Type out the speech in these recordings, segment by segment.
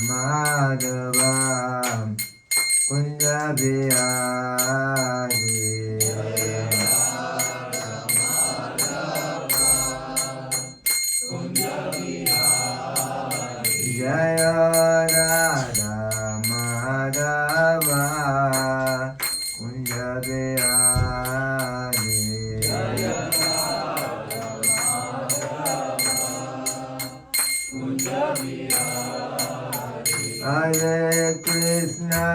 Madhava Kunja Bihari Jaya Radha Madhava Kunja Bihari Hare Krishna,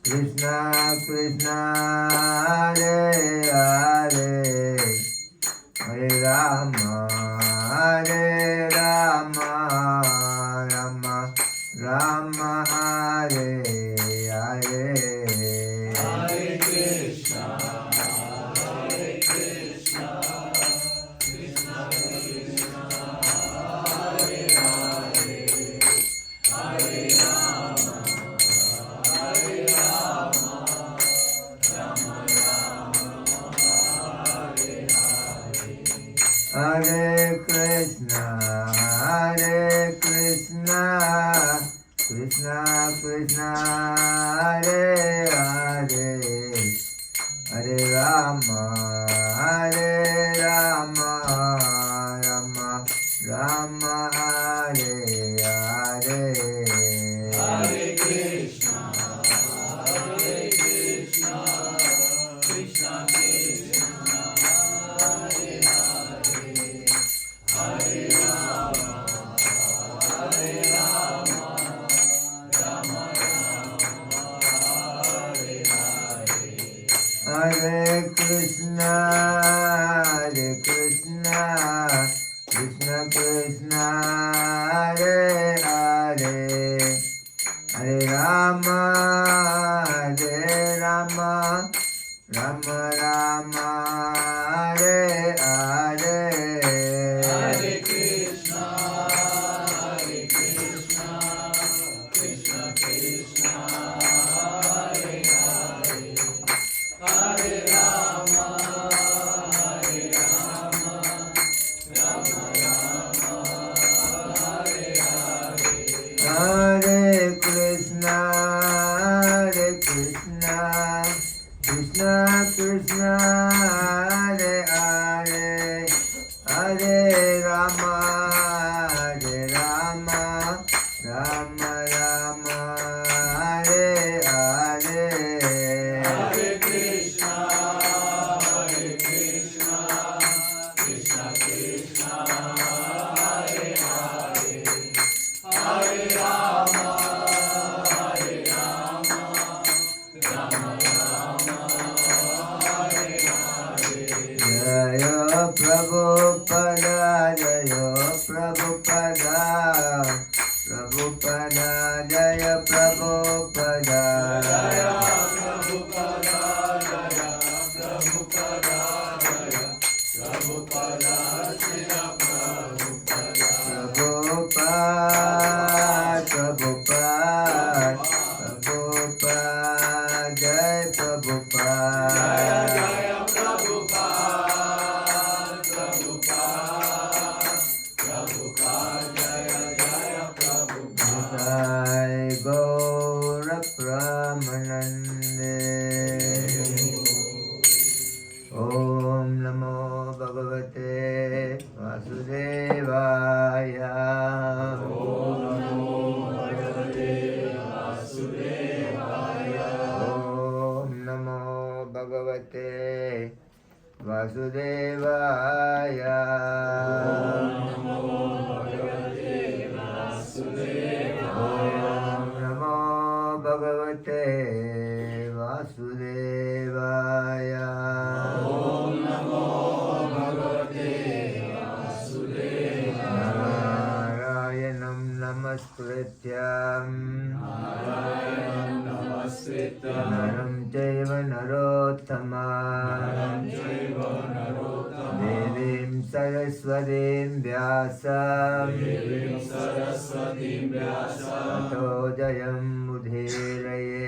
Krishna Krishna, Hare Hare, Hare Rama, Rama Rama, Hare Hare. Hare Krishna, Krishna Krishna, Hare Hare, Hare Rama, Rama Hare Hare. Hare Krishna, Krishna Krishna, Hare Hare, Hare Rama, Rama Hare Hare. Hare Krishna, Krishna Krishna, Hare Hare, Hare Rama, Rama Hare Hare. Hare Krishna, Krishna Krishna, Hare Hare, Hare Rama, Rama Hare Hare. Hare Krishna, Krishna Krishna, Hare Hare, Hare Rama, Rama Hare Krishna, Krishna Krishna, Hare Hare, Hare Rama, Rama Hare Hare. Hare Krishna, Krishna Krishna, Hare Hare, Hare Rama, Rama Hare Hare. Jaya Prabhupada, Jaya Prabhupada, Jaya Prabhupada, Jaya Prabhupada, Jaya Prabhupada, Jaya Prabhupada, Srila Prabhupada, Prabhupada, Jai Prabhupada, Jaya Prabhupada, Jaya Prabhupada, Jai Gaura Pramanande. Om Namo Bhagavate Vasudevaya. Om Namo Bhagavate Vasudevaya. Om Namo Bhagavate Vasudevaya. Om Namo Bhagavate Vasudevaya. Om Namo Bhagavate Vasudevaya. Om Namo Bhagavate Vasudevaya. Narayanam Namaskrityam Naram Chaiva Narottamam Devim Saraswatim Vyasam Tato Jayam Mudhiraye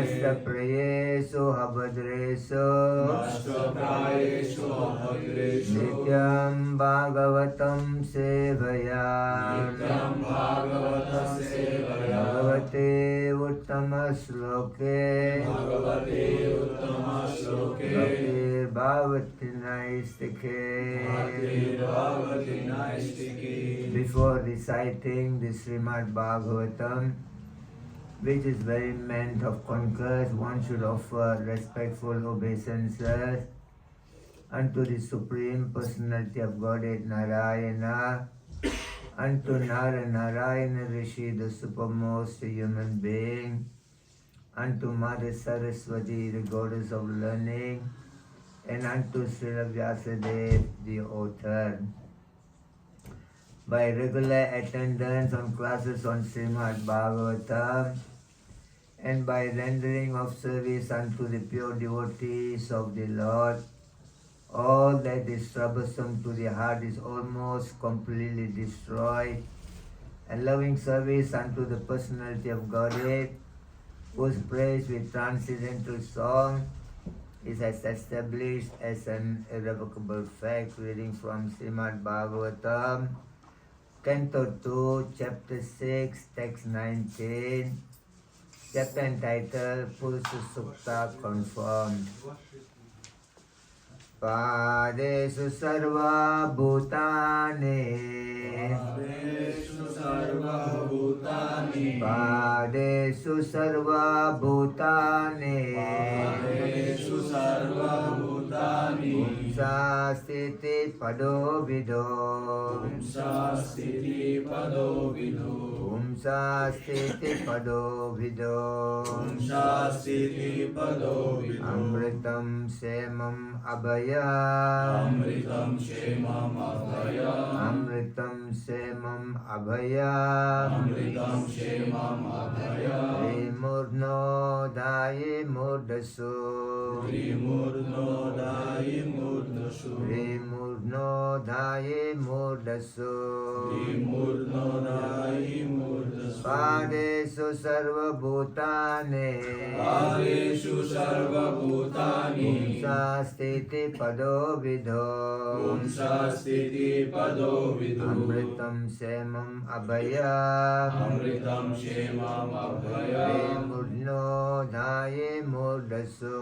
Nashtaprayesu habhadresu Nashtaprayeshu abhadreshu Nityam Bhagavatam sevaya Nityam Bhagavatam sevaya Bhagavate uttama sloke Bhagavate uttama shloke Bhaktir Bhavati Naistike. Bhakti Bhagavati Naistiki. Before reciting the Srimad Bhagavatam, which is very meant of conquerors, one should offer respectful obeisances unto the Supreme Personality of Godhead Narayana, unto Narayana Rishi, the supermost human being, unto Mother Saraswati, the goddess of learning, and unto Srila Vyasadeva, the author. By regular attendance on classes on Srimad Bhagavatam, and by rendering of service unto the pure devotees of the Lord, all that is troublesome to the heart is almost completely destroyed, and loving service unto the personality of Godhead, whose praise with transcendental song is as established as an irrevocable fact. Reading from Srimad Bhagavatam, Canto 2, Chapter 6, Text 19, chapter entitled Purusha Sukta Confirmed. Padesu sarva bhutane Padeshu sarva bhutani Padesu sarva bhutane Padeshu sarva bhutani Pumsa sthiti pado vido Pumsa sthiti pado vido Pumsa sthiti pado vido Pumsa sthiti pado vido Amritam semam abhaya Amritam shemam abhaya Amritam semam abhaya Amritam shemam abhaya Trimurno daye murdasu Trimurno dayi murdasu Trimurno daye murdasu Trimurno dayi murdasu Padesu sarva bhutane Padeshu sarva bhutani Pumsa sthiti pado vido Pumsa sthiti pado vido Amritam semam abhaya Amritam shemam abhaya Trimurno daye murdasu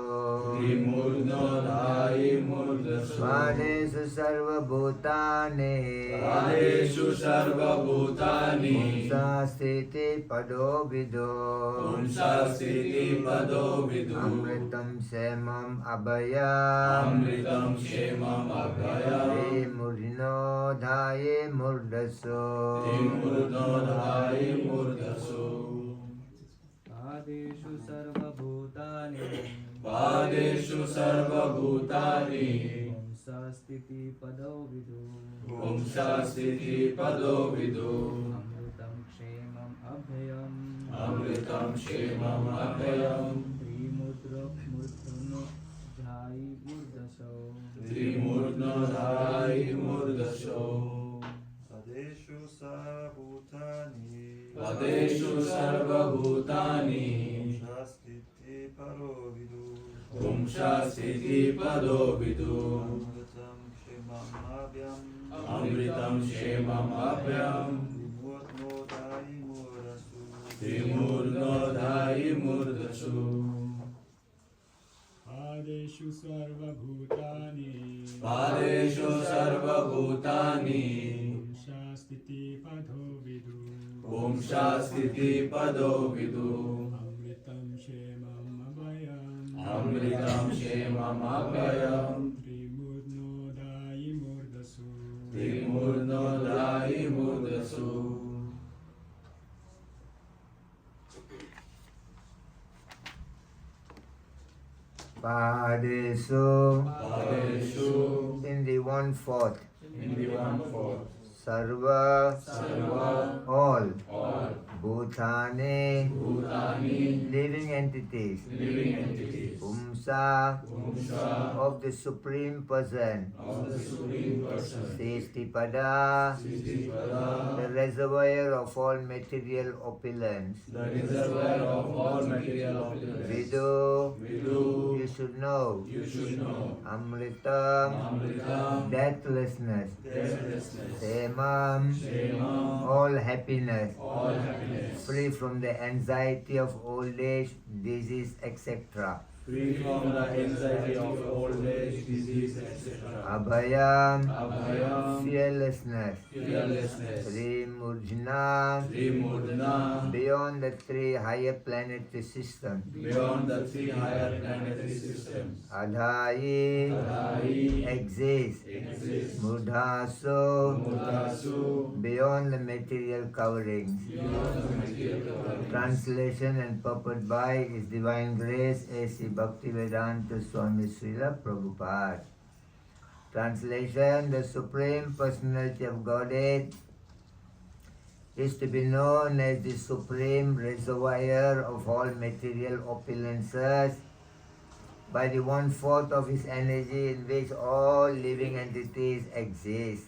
Trimurno dayi murdasu Padesu sarva bhutane Padeshu sarva bhutani Pumsa sthiti pado vido Pumsa sthiti pado vido Amritam semam abhaya Amritam shemam abhaya Trimurno daye murdasu Trimurno dayi murdasu Padeshu sarvabhutani Padeshu sarva bhutani Pumsa sthiti pado vidu Pumsa sthiti pado vido Amritam kshemam abhyam Amritam shemam abhayam Trimudra murthuno jhai murdaso Trimurno dayi murdaso Padeshu sarvabhutani Padeshu sarva bhutani Shastiti parovidu Pumsa sthiti pado vido Amritam kshemam abhyam Amritam shemam abhyam Trimurno dayi murdasu Trimurno dayi murdasu Padeshu sarvabhutani Padeshu sarva bhutani Shastiti padho vidu Pumsa sthiti pado vidu Amritam shemam abhayam Amritam shemam abhayam Trimurno dayi murdasu Trimurno dayi murdasu Padesu Padeshu in the 1/4 in the 1/4 Sarva Sarva all all Bhutani, Bhutani, living entities, living entities, Pumsa, Pumsa, of the Supreme Person, of the Supreme Person, Sestipada, Siddhipada, the reservoir of all material opulence. the reservoir of all material opulence. Vidu, Vidu, you should know. you should know. Amritam, Amritam, deathlessness. deathlessness. Semam, Shema, all happiness. all happiness. Free from the anxiety of old age, disease, etc. Free from the anxiety of old age, disease, etc. Abhayam, Abhayam, fearlessness. fearlessness. Trimurjna, Trimurna, beyond the three higher planetary systems. beyond the three higher planetary systems. Adhai, Adhai, exists. Murdhaso, Murtasu, beyond the material coverings. beyond the material coverings. Translation and purport by His Divine Grace A.C. Bhaktivedanta Swami Srila Prabhupada. Translation: the Supreme Personality of Godhead is to be known as the supreme reservoir of all material opulences by the 1/4 of His energy in which all living entities exist.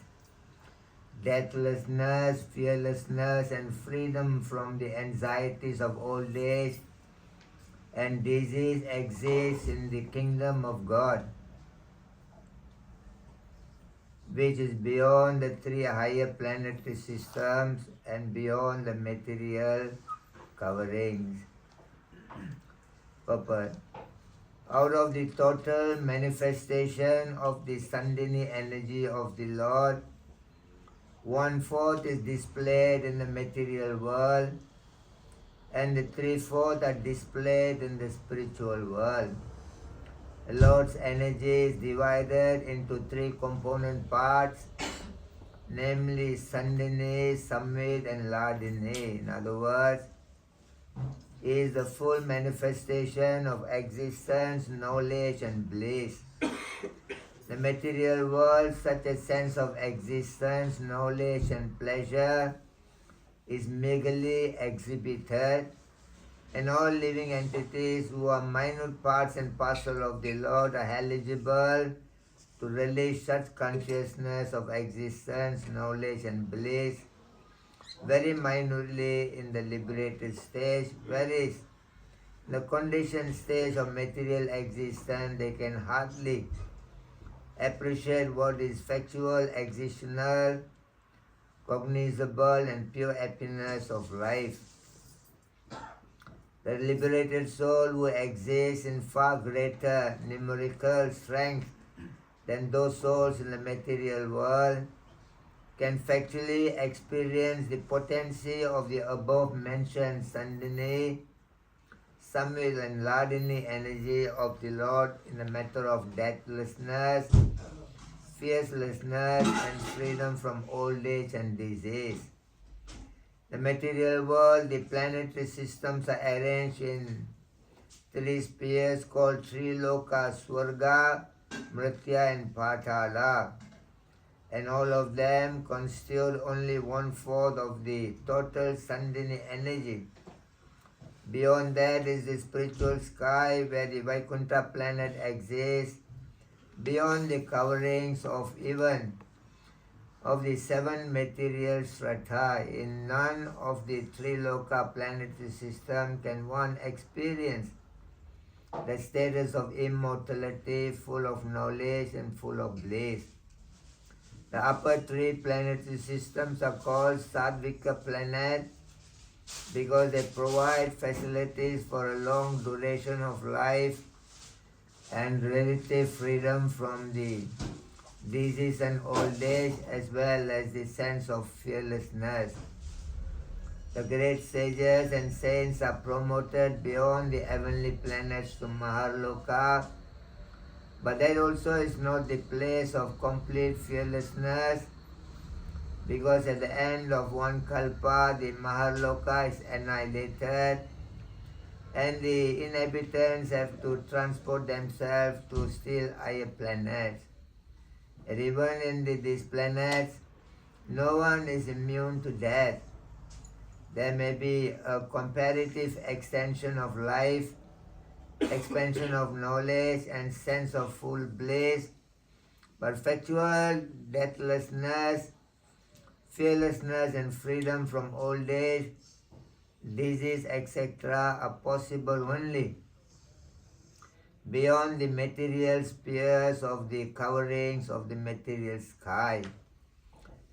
Deathlessness, fearlessness, and freedom from the anxieties of old age and disease exists in the kingdom of God, which is beyond the three higher planetary systems and beyond the material coverings. Purport. Out of the total manifestation of the Sandini energy of the Lord, 1/4 is displayed in the material world and the 3/4 are displayed in the spiritual world. The Lord's energy is divided into three component parts, namely Sandini, Samved and Ladini. In other words, He is the full manifestation of existence, knowledge and bliss. The material world, such a sense of existence, knowledge and pleasure, is meagerly exhibited, and all living entities who are minute parts and parcel of the Lord are eligible to release such consciousness of existence, knowledge and bliss very minutely in the liberated stage, whereas in the conditioned stage of material existence they can hardly appreciate what is factual, existential, cognizable and pure happiness of life. The liberated soul who exists in far greater numerical strength than those souls in the material world can factually experience the potency of the above mentioned Sandini, Samved and Ladini energy of the Lord in the matter of deathlessness, fearlessness and freedom from old age and disease. The material world, the planetary systems are arranged in three spheres called Triloka, Swarga, Mritya and Patala, and all of them constitute only 1/4 of the total Sandini energy. Beyond that is the spiritual sky where the Vaikuntha planet exists, beyond the coverings of even of the 7 material strata. In none of the three loka planetary system can one experience the status of immortality, full of knowledge and full of bliss. The upper 3 planetary systems are called Sadvika planet because they provide facilities for a long duration of life and relative freedom from the disease and old age, as well as the sense of fearlessness. The great sages and saints are promoted beyond the heavenly planets to Maharloka, but that also is not the place of complete fearlessness, because at the end of one kalpa the Maharloka is annihilated and the inhabitants have to transport themselves to still higher planets. And even in these planets, no one is immune to death. There may be a comparative extension of life, expansion of knowledge and sense of full bliss, perpetual deathlessness, fearlessness and freedom from old age, disease, etc. are possible only beyond the material spheres of the coverings of the material sky.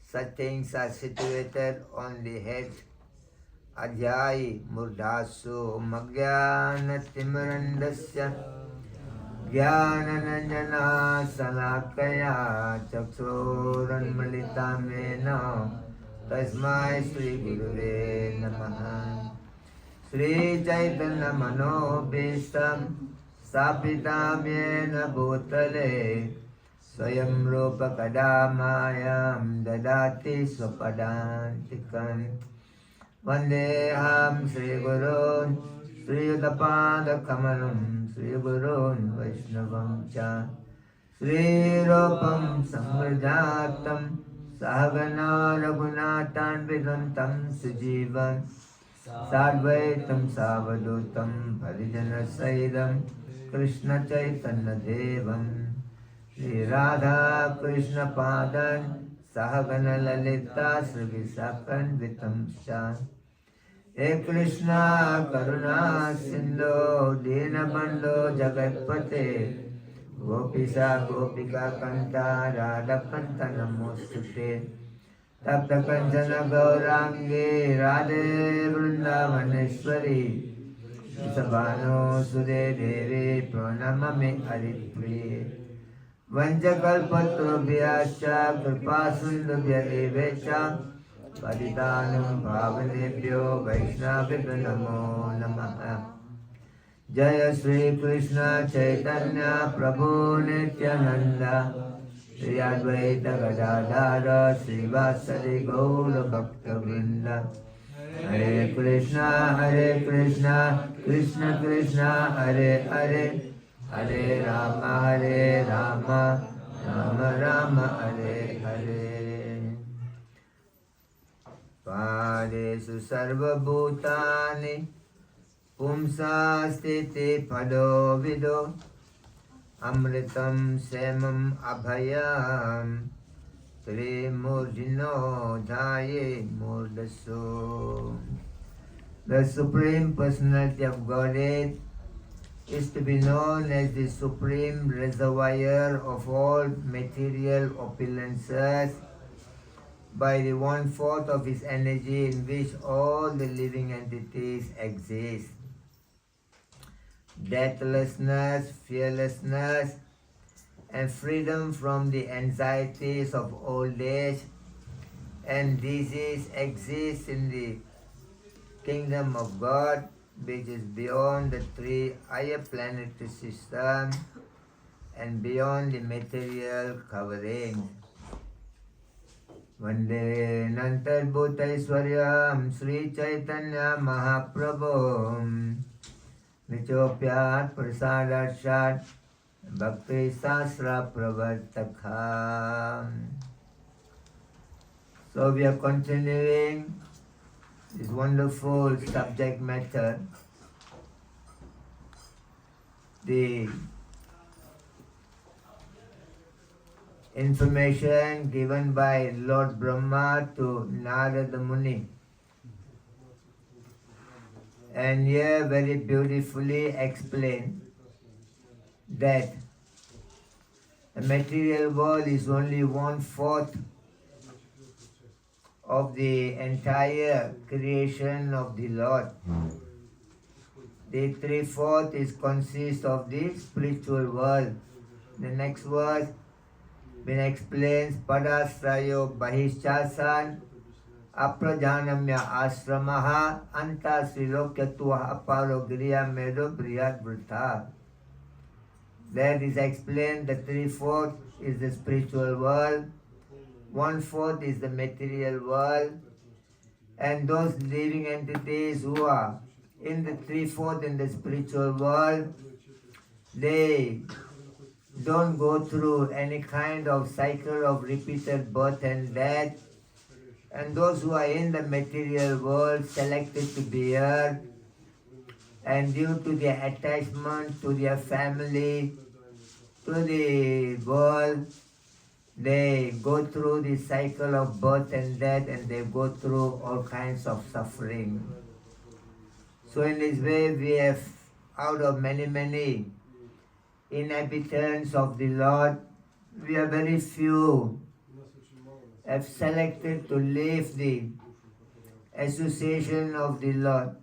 Such things are situated on the head. Adhyai murdhasu magyana timarandasya jnananjana salakaya chaksuranmalitamena tasmai Sri Guruve namaha. Sri Chaitanya Manobhistam Sapitam Yena Bhutale Swayam Rupa Kadamayam Dadati Swapadantikam Vandeham Sri Gurun Sri Yudapada Kamalam Sri Gurun Vaishnavam Cha Sri Rupam Samrajatam Sahagana Raghunatan Vidantam Sujivam Sadvaitam Savadutam Parijana Saidam Krishna Chaitanya Devam Sri Radha Krishna Padan Sahagana Lalita Srivisakan Vitam Sha E Krishna Karuna Sindhu Dinabandhu Jagatpate Gopisa Gopika Kanta Radha Kanta Namostute Tapta Kanchana Gaurangi Radhe Vrindavaneshwari Sabhano Sure Devi Pranamami Haripriye Vanchakalpatrubhyascha Kripasundubhya evecha Paditanam Bhavanebhyo Vaishnavibhyo Namo Namaha Jaya Sri Krishna Chaitanya Prabhu Nityananda Sri Advaita Gadadhara Srivasadi Gaura Bhakta Vrinda Hare Krishna, Krishna Krishna, Hare Hare, Hare Rama, Rama Rama, Hare Hare. Padesu Sarva Bhutani Pumsa Sthiti Pado Vido Amritam Semam Abhayam Trimurjino Dhaye Murdaso. The Supreme Personality of Godhead is to be known as the supreme reservoir of all material opulences by the 1/4 of his energy in which all the living entities exist. Deathlessness, fearlessness, and freedom from the anxieties of old age and disease exists in the kingdom of God, which is beyond the 3 higher planetary systems and beyond the material covering. Vande Nantar Bhutaiswaryam Sri Chaitanya Mahaprabhum Nichopyat Prasadat Bhakti Sasra Pravartakha. So we are continuing this wonderful subject matter, the information given by Lord Brahma to Narada Muni. And here very beautifully explained that the material world is only 1/4 of the entire creation of the Lord. The 3/4 is consists of the spiritual world. The next verse when explains Padasrayo Bahishchasan Aprajanamya Asramaha Anta Srilokyatua Aparo Giriya Medo Briyat Vrta. That is explained the 3/4 is the spiritual world, 1/4 is the material world, and those living entities who are in the 3/4 in the spiritual world, they don't go through any kind of cycle of repeated birth and death, And those who are in the material world selected to be here, and due to their attachment to their family, to the world, they go through the cycle of birth and death, and they go through all kinds of suffering. So in this way we have, out of many inhabitants of the Lord, we are very few have selected to leave the association of the Lord,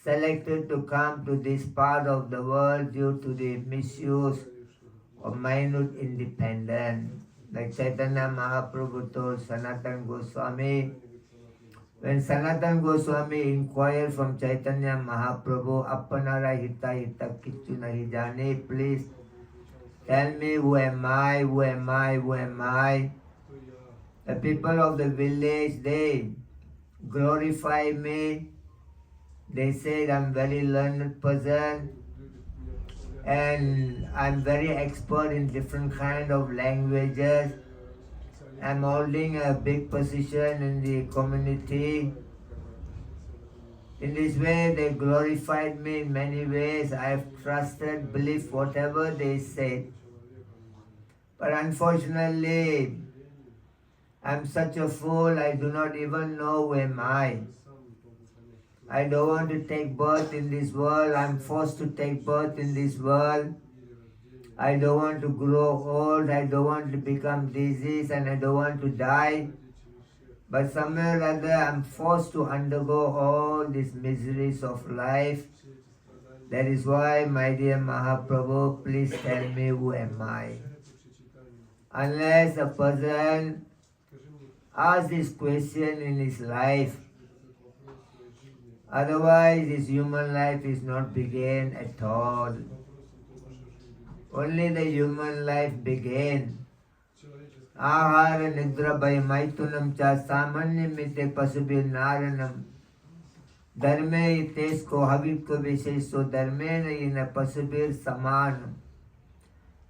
selected to come to this part of the world due to the misuse of minute independence. Like Chaitanya Mahaprabhu told Sanatana Goswami, when Sanatana Goswami inquired from Chaitanya Mahaprabhu, Appanara hita hita kichu nahi jane, please tell me who am I, who am I, who am I. The people of the village, they glorify me. They say I'm very learned person and I'm very expert in different kind of languages. I'm holding a big position in the community. In this way, they glorified me in many ways. I have trusted, believed whatever they said. But unfortunately, I'm such a fool, I do not even know who am I. I don't want to take birth in this world. I'm forced to take birth in this world. I don't want to grow old. I don't want to become diseased, and I don't want to die. But somewhere or other, I'm forced to undergo all these miseries of life. That is why, my dear Mahaprabhu, please tell me who am I. Unless a person asks this question in his life, otherwise his human life is not began at all. Only the human life began. Ahara nidra bhayamaitunam cha samanya mite pasubir naranam dharme itesko havitko visheso dharmena ina pasubir samanam.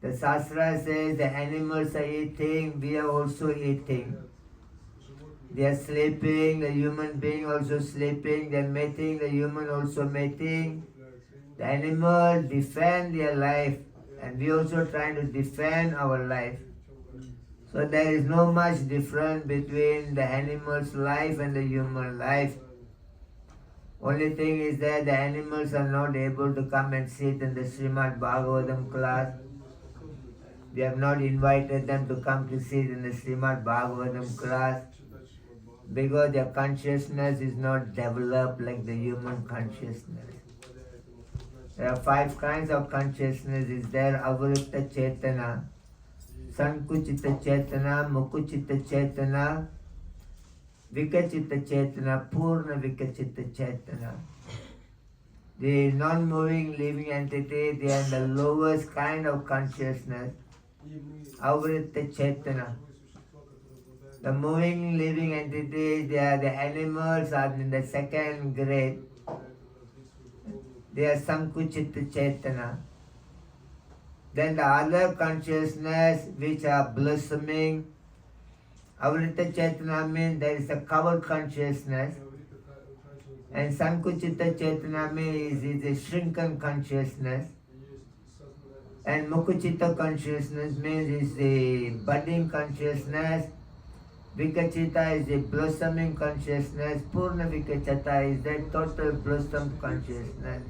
The Shastra says the animals are eating, we are also eating. They are sleeping, the human being also sleeping, they are mating, the human also mating. The animals defend their life, and we also trying to defend our life. So there is no much difference between the animal's life and the human life. Only thing is that the animals are not able to come and sit in the Srimad Bhagavatam class. We have not invited them to come to sit in the Srimad Bhagavatam class because their consciousness is not developed like the human consciousness. There are 5 kinds of consciousness. Is there Avrita Chetana, Sankuchita Chetana, Mukuchita Chetana, Vikachita Chetana, Purna Vikachita Chetana. The non-moving living entity, they are the lowest kind of consciousness, Avrita Chetana. The moving living entities, they are the animals, are in the second grade. They are Sankuchita Chetana. Then the other consciousness which are blossoming, Avrita Chetana means there is a covered consciousness, and Sankuchita Chetana means is a shrunken consciousness, and Mukuchita consciousness means is the budding consciousness, Vikachita is the blossoming consciousness, Purna Vikachita is the total blossom consciousness.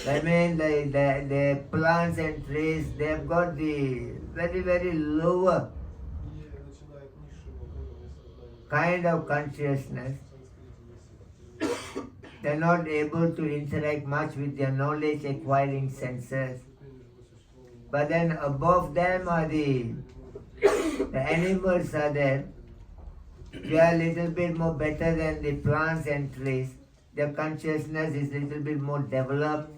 I mean the plants and trees, they have got the very lower kind of consciousness. They are not able to interact much with their knowledge acquiring senses. But then above them are the animals are there. They are a little bit more better than the plants and trees. Their consciousness is a little bit more developed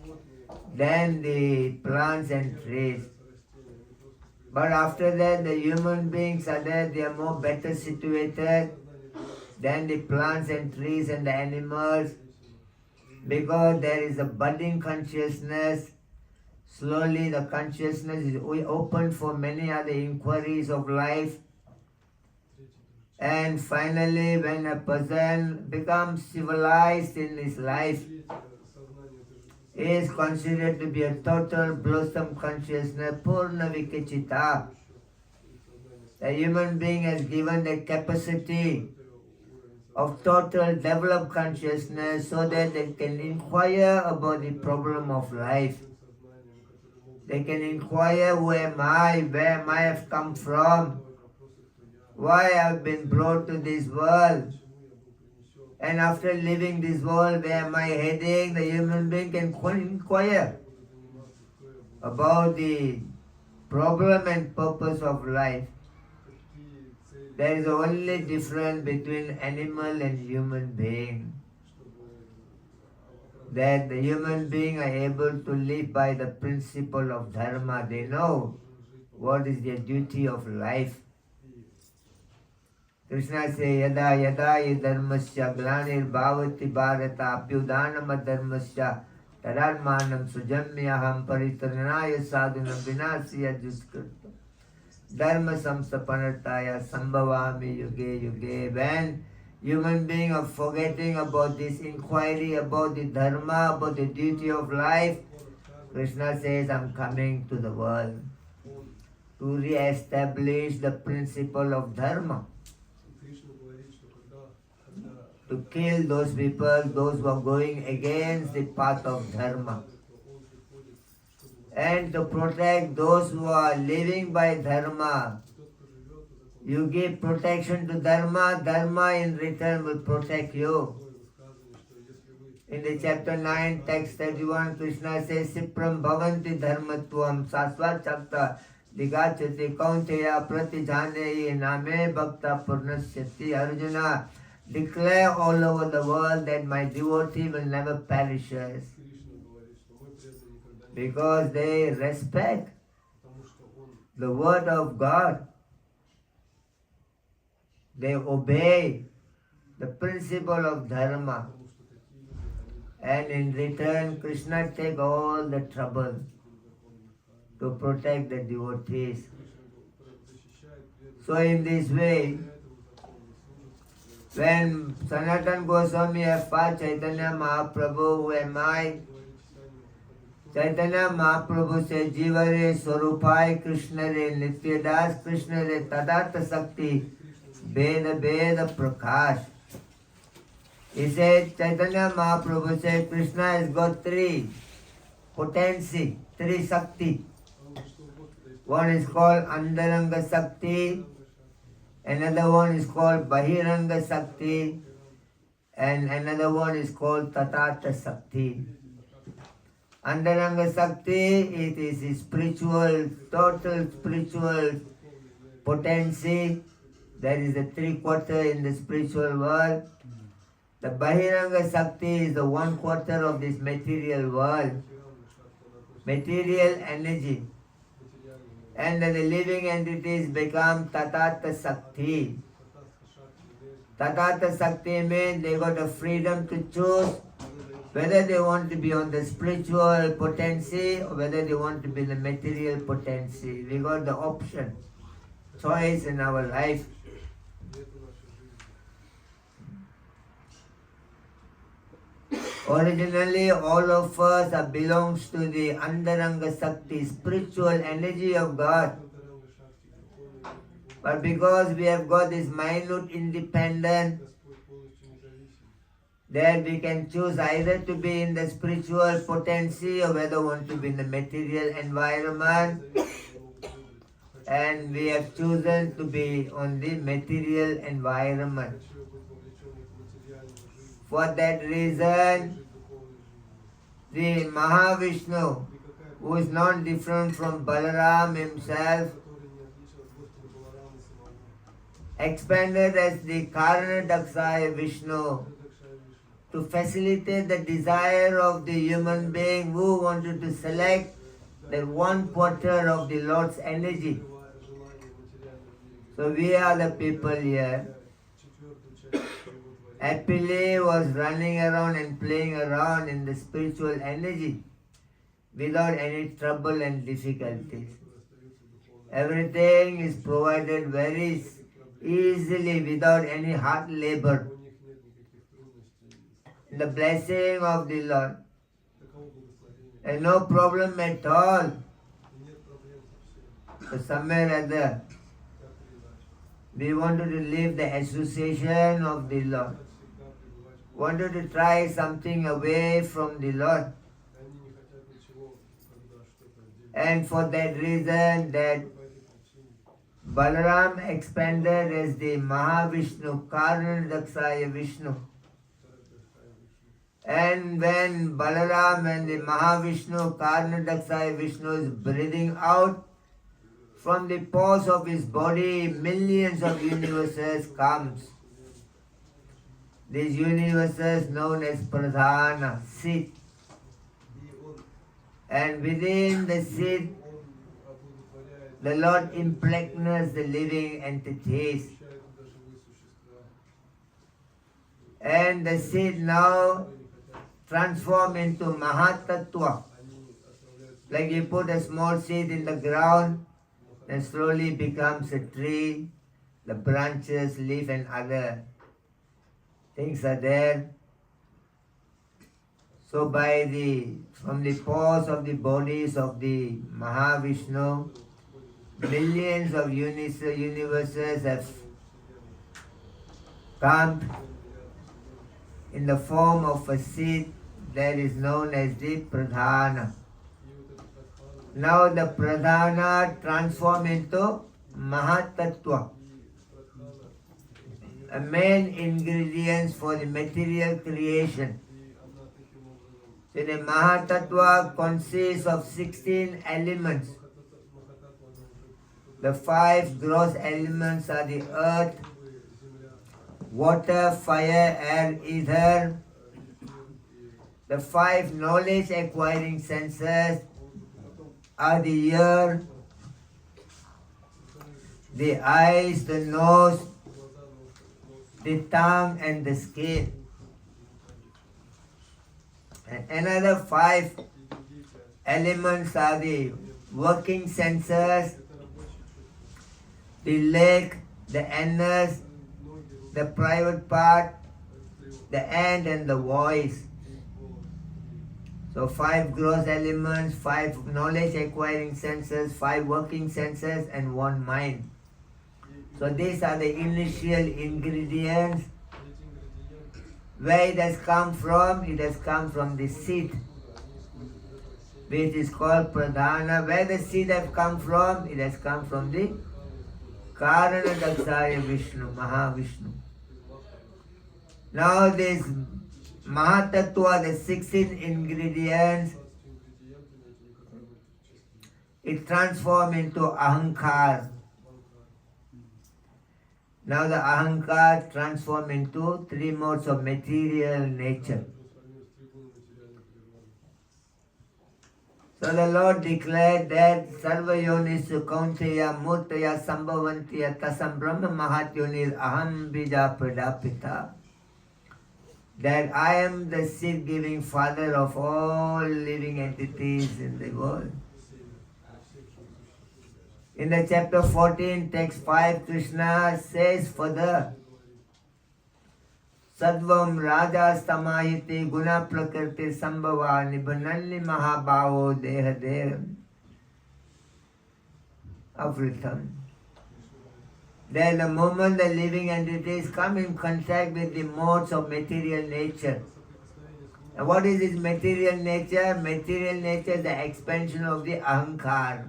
than the plants and trees. But after that, the human beings are there, they are more better situated than the plants and trees and the animals, because there is a budding consciousness. Slowly the consciousness is open for many other inquiries of life. And finally, when a person becomes civilized in his life, he is considered to be a total blossom consciousness, Purna Vikachita. The human being has given the capacity of total developed consciousness so that they can inquire about the problem of life. They can inquire, who am I, where am I have come from, why I have been brought to this world, and after leaving this world, where am I heading? The human being can inquire about the problem and purpose of life. There is only difference between animal and human being. That the human being are able to live by the principle of dharma. They know what is their duty of life. Krishna says, Yada yada hi dharmasya glanir bhavati bharata apyudanam dharmasya tadarmanam sujamyaham paritranaya sadhunam vinasya juskrita dharma samsapanartaya sambhavami yuge yuge. When human beings are forgetting about this inquiry about the dharma, about the duty of life, Krishna says, I'm coming to the world to re-establish the principle of dharma, to kill those people, those who are going against the path of dharma, and to protect those who are living by dharma. You give protection to dharma, dharma in return will protect you. In the chapter 9, text 31, Krishna says, Sipram bhavanti dharmatvam sasvat chakta digachati kaunteya pratijhaneyi name bhakta purnasyati. Arjuna, declare all over the world that my devotee will never perish, because they respect the word of God. They obey the principle of dharma, and in return Krishna takes all the trouble to protect the devotees. So in this way, when Sanatana Goswami asked Chaitanya Mahaprabhu, who am I? Chaitanya Mahaprabhu said, Jiva re Swarupai Krishna re Nityadas Krishna re Tadatha Sakti Veda Veda Prakash. He said, Chaitanya Mahaprabhu said, Krishna has got three potency, three Sakti. One is called Andaranga Sakti, another one is called Bahiranga Sakti, and another one is called Tatata Sakti. Andaranga Sakti, it is a spiritual, total spiritual potency. There is a 3/4 in the spiritual world. The Bahiranga Sakti is the 1/4 of this material world, material energy. And the living entities become Tatata Sakti. Tatata Sakti means they got the freedom to choose whether they want to be on the spiritual potency or whether they want to be the material potency. We got the option, choice in our life. Originally, all of us belongs to the Andaranga Sakti, spiritual energy of God. But because we have got this minute independence, that we can choose either to be in the spiritual potency or whether want to be in the material environment. And we have chosen to be on the material environment. For that reason, the Mahavishnu, who is not different from Balaram himself, expanded as the Karanadaksaya Vishnu to facilitate the desire of the human being who wanted to select the 1/4 of the Lord's energy. So we are the people here. Happily was running around and playing around in the spiritual energy without any trouble and difficulties. Everything is provided very easily without any hard labor. The blessing of the Lord. And no problem at all. So somewhere or other, we wanted to live the association of the Lord. Wanted to try something away from the Lord. And for that reason that Balaram expanded as the Mahavishnu, Karnadaksaya Vishnu. And when Balaram and the Mahavishnu, Karnadaksaya Vishnu is breathing out, from the pores of his body, millions of universes comes. These universes known as Pradhana, seed. And within the seed, the Lord impregnates the living entities. And the seed now transform into Mahatattva. Like you put a small seed in the ground, and slowly becomes a tree, the branches, leaf and other things are there. So from the pores of the bodies of the Mahavishnu, millions of universes have come in the form of a seed that is known as the Pradhana. Now the Pradhana transform into Mahatattva, a main ingredients for the material creation. So the Mahatattva consists of 16 elements. The 5 gross elements are the earth, water, fire, air, ether. The 5 knowledge acquiring senses are the ear, the eyes, the nose, the tongue and the skin. And another 5 elements are the working senses, the leg, the anus, the private part, the hand and the voice. So 5 gross elements, 5 knowledge acquiring senses, 5 working senses and 1 mind. So these are the initial ingredients. Where it has come from? It has come from the seed, which is called Pradhana. Where the seed has come from? It has come from the Karanadaksaya Vishnu, Mahavishnu. Now this Mahatattva, the 16 ingredients, it transforms into Ahankar. Now the Ahankar transforms into 3 modes of material nature. So the Lord declared that Sarva Yonisu Kaunteya Murtaya Sambhavantiya Tasam Brahma Mahatyonir Aham Bija Pradapita. That I am the seed-giving father of all living entities in the world. In the chapter 14, text 5, Krishna says further, Sadvam Raja Stamayiti Guna Prakriti Sambhava Nibhanalli Mahabhavo Deha Deha Avritam. Then the moment the living entities come in contact with the modes of material nature. And what is this material nature? Material nature is the expansion of the Ahankar.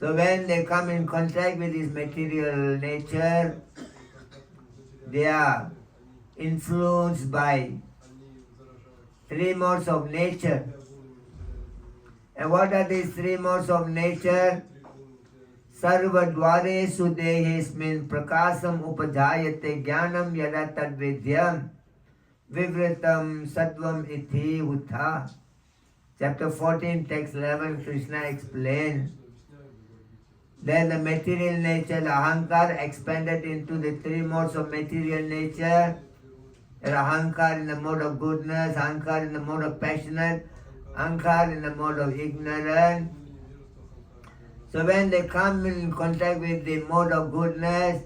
So when they come in contact with this material nature, they are influenced by 3 modes of nature. And what are these 3 modes of nature? Sarva dvaresu dehesmin prakasam upajayate jnanam yada tadvidyam vivritam sattvam iti uttha. Chapter 14, text 11, Krishna explains. Then the material nature, the Ahankar, expanded into the 3 modes of material nature. The Ahankar in the mode of goodness, Ahankar in the mode of passionate, Ahankar in the mode of ignorant. So when they come in contact with the mode of goodness,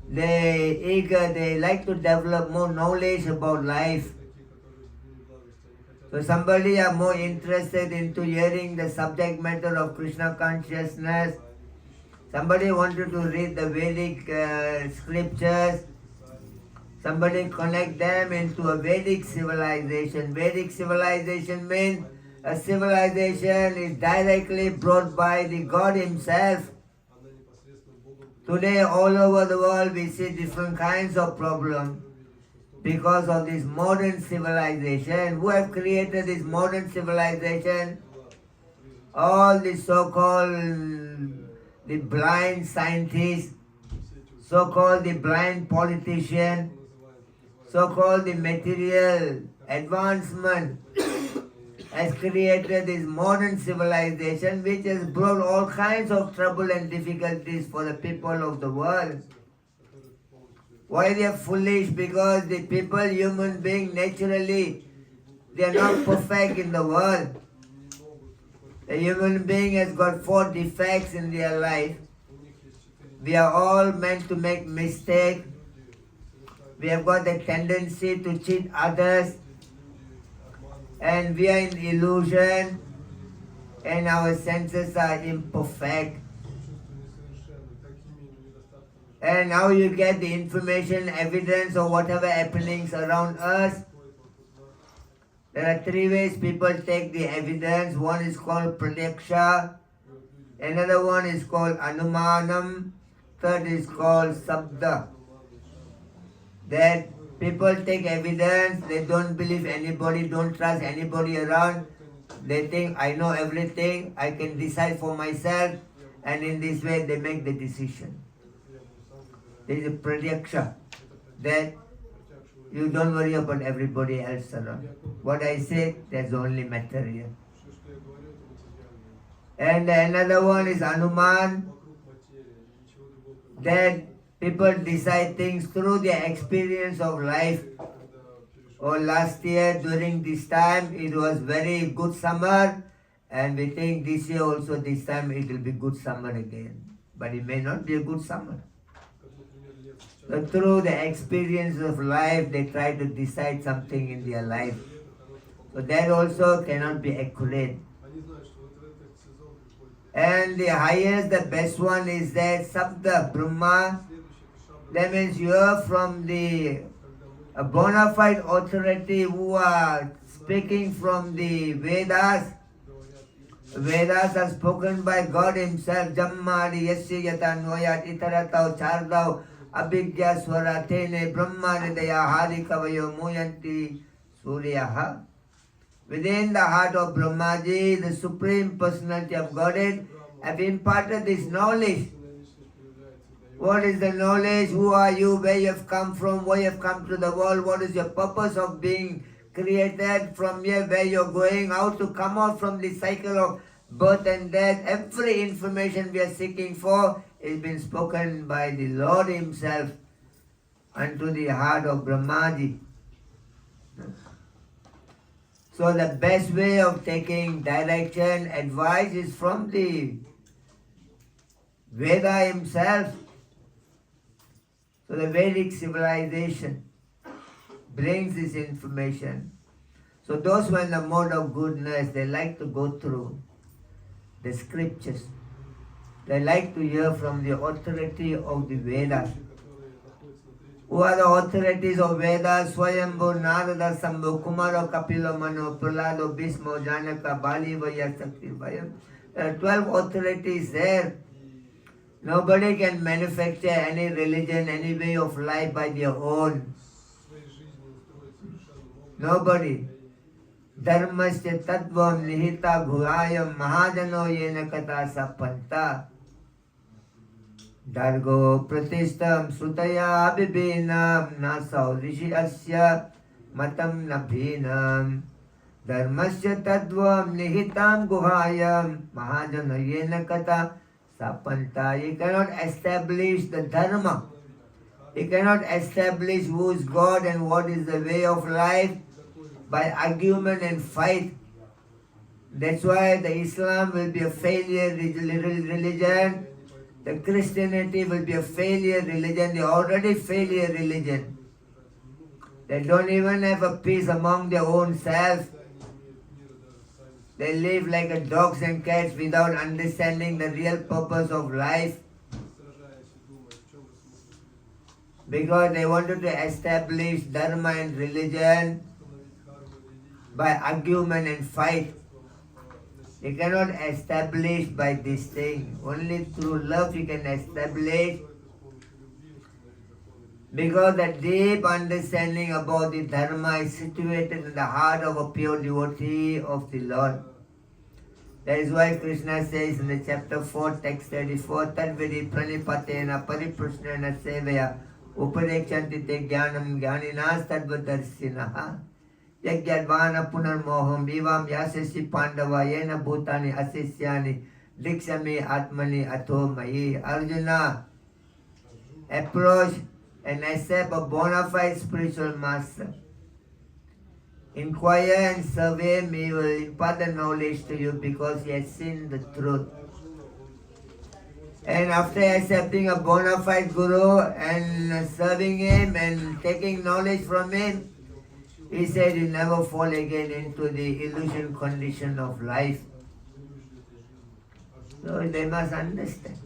they like to develop more knowledge about life. So somebody are more interested into hearing the subject matter of Krishna consciousness. Somebody wanted to read the Vedic scriptures. Somebody connect them into a Vedic civilization. Vedic civilization means a civilization is directly brought by the God Himself. Today all over the world we see different kinds of problems because of this modern civilization. Who have created this modern civilization? All the so-called the blind scientists, so-called the blind politician, so-called the material advancement has created this modern civilization which has brought all kinds of trouble and difficulties for the people of the world. Why they are foolish? Because the people, human beings, naturally, they are not perfect in the world. A human being has got 4 defects in their life. We are all meant to make mistakes. We have got the tendency to cheat others. And we are in illusion. And our senses are imperfect. And now you get the information, evidence of whatever happenings around us. There are 3 ways people take the evidence. One is called pratyaksha. Another one is called anumanam. Third is called sabda. That people take evidence, they don't believe anybody, don't trust anybody around. They think, I know everything, I can decide for myself. And in this way they make the decision. There is a pratyaksha. That you don't worry about everybody else around. What I say, that's only material. And another one is anuman. That people decide things through their experience of life. Or last year during this time it was very good summer, and we think this year also this time it will be good summer again. But it may not be a good summer. So through the experience of life, they try to decide something in their life. So that also cannot be accurate. And the highest, the best one is that Sabda Brahma. That means you are from the a bona fide authority who are speaking from the Vedas. Vedas are spoken by God Himself. Jammadi yasya yata noyat itaratau chardau abhigya swaratene brahmanidaya harikavayo muyanti suryaha. Within the heart of Brahmaji, the Supreme Personality of Godhead, have imparted this knowledge. What is the knowledge? Who are you? Where you have come from? Why you have come to the world? What is your purpose of being created? From here, where you are going? How to come out from the cycle of birth and death? Every information we are seeking for is been spoken by the Lord Himself unto the heart of Brahmaji. So the best way of taking direction, advice is from the Veda himself. So the Vedic civilization brings this information. So those who are in the mode of goodness, they like to go through the scriptures. They like to hear from the authority of the Vedas. Who are the authorities of Vedas? Swayambhu, Narada, Sambhu, Kumaro, Kapilo, Mano, Prahlado, Bhismo, Janaka, Bali, Vaya, Sakti, Vayam. There are 12 authorities there. Nobody can manufacture any religion, any way of life by their own. Nobody. Dharmasya tattvam nihita ghurayam mahajano yena kata sapanta. Dargo pratistam sutaya abhibhinam nasau rishi asya matam nabhinam. Dharmasya tattvam nihitam guhayam mahajano yena kata sapanta. You cannot establish the dharma. You cannot establish who is God and what is the way of life by argument and fight. That's why the Islam will be a failure religion. The Christianity will be a failure religion. They already failure religion. They don't even have a peace among their own self. They live like a dogs and cats without understanding the real purpose of life. Because they wanted to establish dharma and religion by argument and fight. You cannot establish by this thing. Only through love you can establish. Because the deep understanding about the dharma is situated in the heart of a pure devotee of the Lord. That is why Krishna says in the chapter 4, text 34, Tadvidi pranipatena paripushnena sevaya upadekshantite jnanam jnaninas tadvadarshinaha Yagyadvana punarmoham vivam yasasi pandava yena bhutani asisyani dikshami atmani ato mayi. Arjuna, approach and accept a bona fide spiritual master. Inquire and survey me, he will impart the knowledge to you because he has seen the truth. And after accepting a bona fide guru and serving him and taking knowledge from him, he said you never fall again into the illusion condition of life. So they must understand.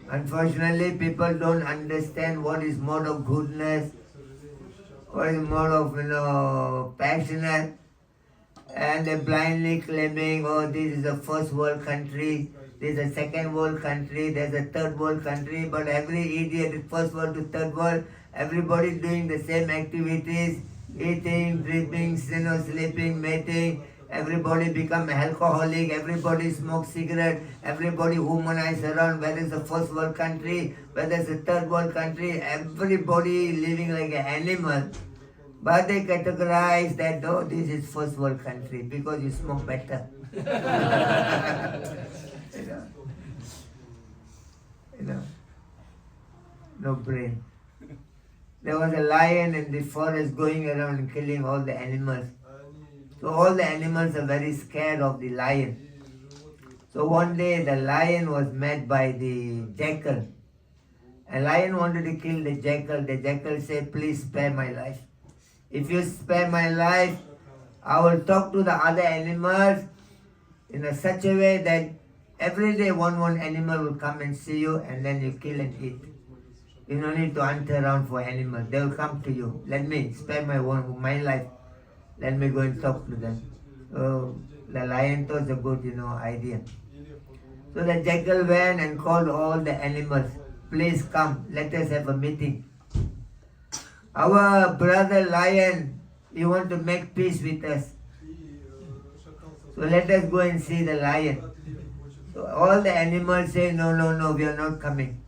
Unfortunately, people don't understand what is mode of goodness, what is mode of passionate, and they're blindly claiming, oh, this is a first world country, this is a second world country, there's a third world country, but every idiot, first world to third world, everybody doing the same activities, eating, drinking, sleeping, mating. Everybody become alcoholic, everybody smoke cigarette, everybody womanize around, whether it's a first world country, whether it's a third world country, everybody living like an animal. But they categorize that, oh, this is first world country because you smoke better. you know, no brain. There was a lion in the forest going around and killing all the animals. So all the animals are very scared of the lion. So one day the lion was met by the jackal. A lion wanted to kill the jackal. The jackal said, please spare my life. If you spare my life, I will talk to the other animals in such a way that every day one animal will come and see you and then you kill and eat. You don't need to hunt around for animals. They will come to you. Let me spare my life. Let me go and talk to them. So the lion thought was a good, idea. So the jackal went and called all the animals. Please come, let us have a meeting. Our brother lion, he want to make peace with us. So let us go and see the lion. So all the animals say, no, we are not coming.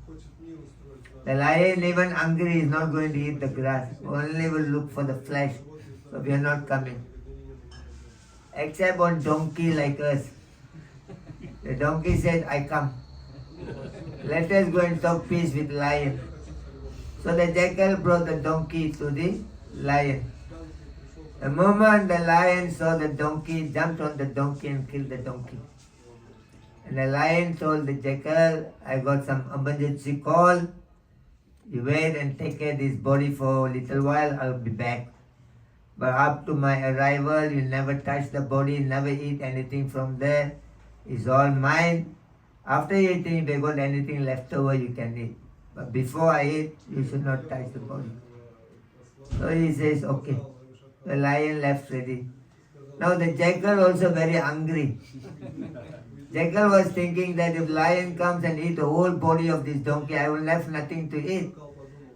The lion, even hungry, is not going to eat the grass. Only will look for the flesh. So we are not coming. Except one donkey like us. The donkey said, I come. Let us go and talk peace with lion. So the jackal brought the donkey to the lion. The moment the lion saw the donkey, jumped on the donkey and killed the donkey. And the lion told the jackal, I got some emergency call. You wait and take care of this body for a little while, I'll be back. But up to my arrival, you never touch the body, never eat anything from there. It's all mine. After eating, if you got anything left over, you can eat. But before I eat, you should not touch the body. So he says, okay. The lion left ready. Now the jackal also very hungry. Jackal was thinking that if lion comes and eat the whole body of this donkey, I will have nothing to eat.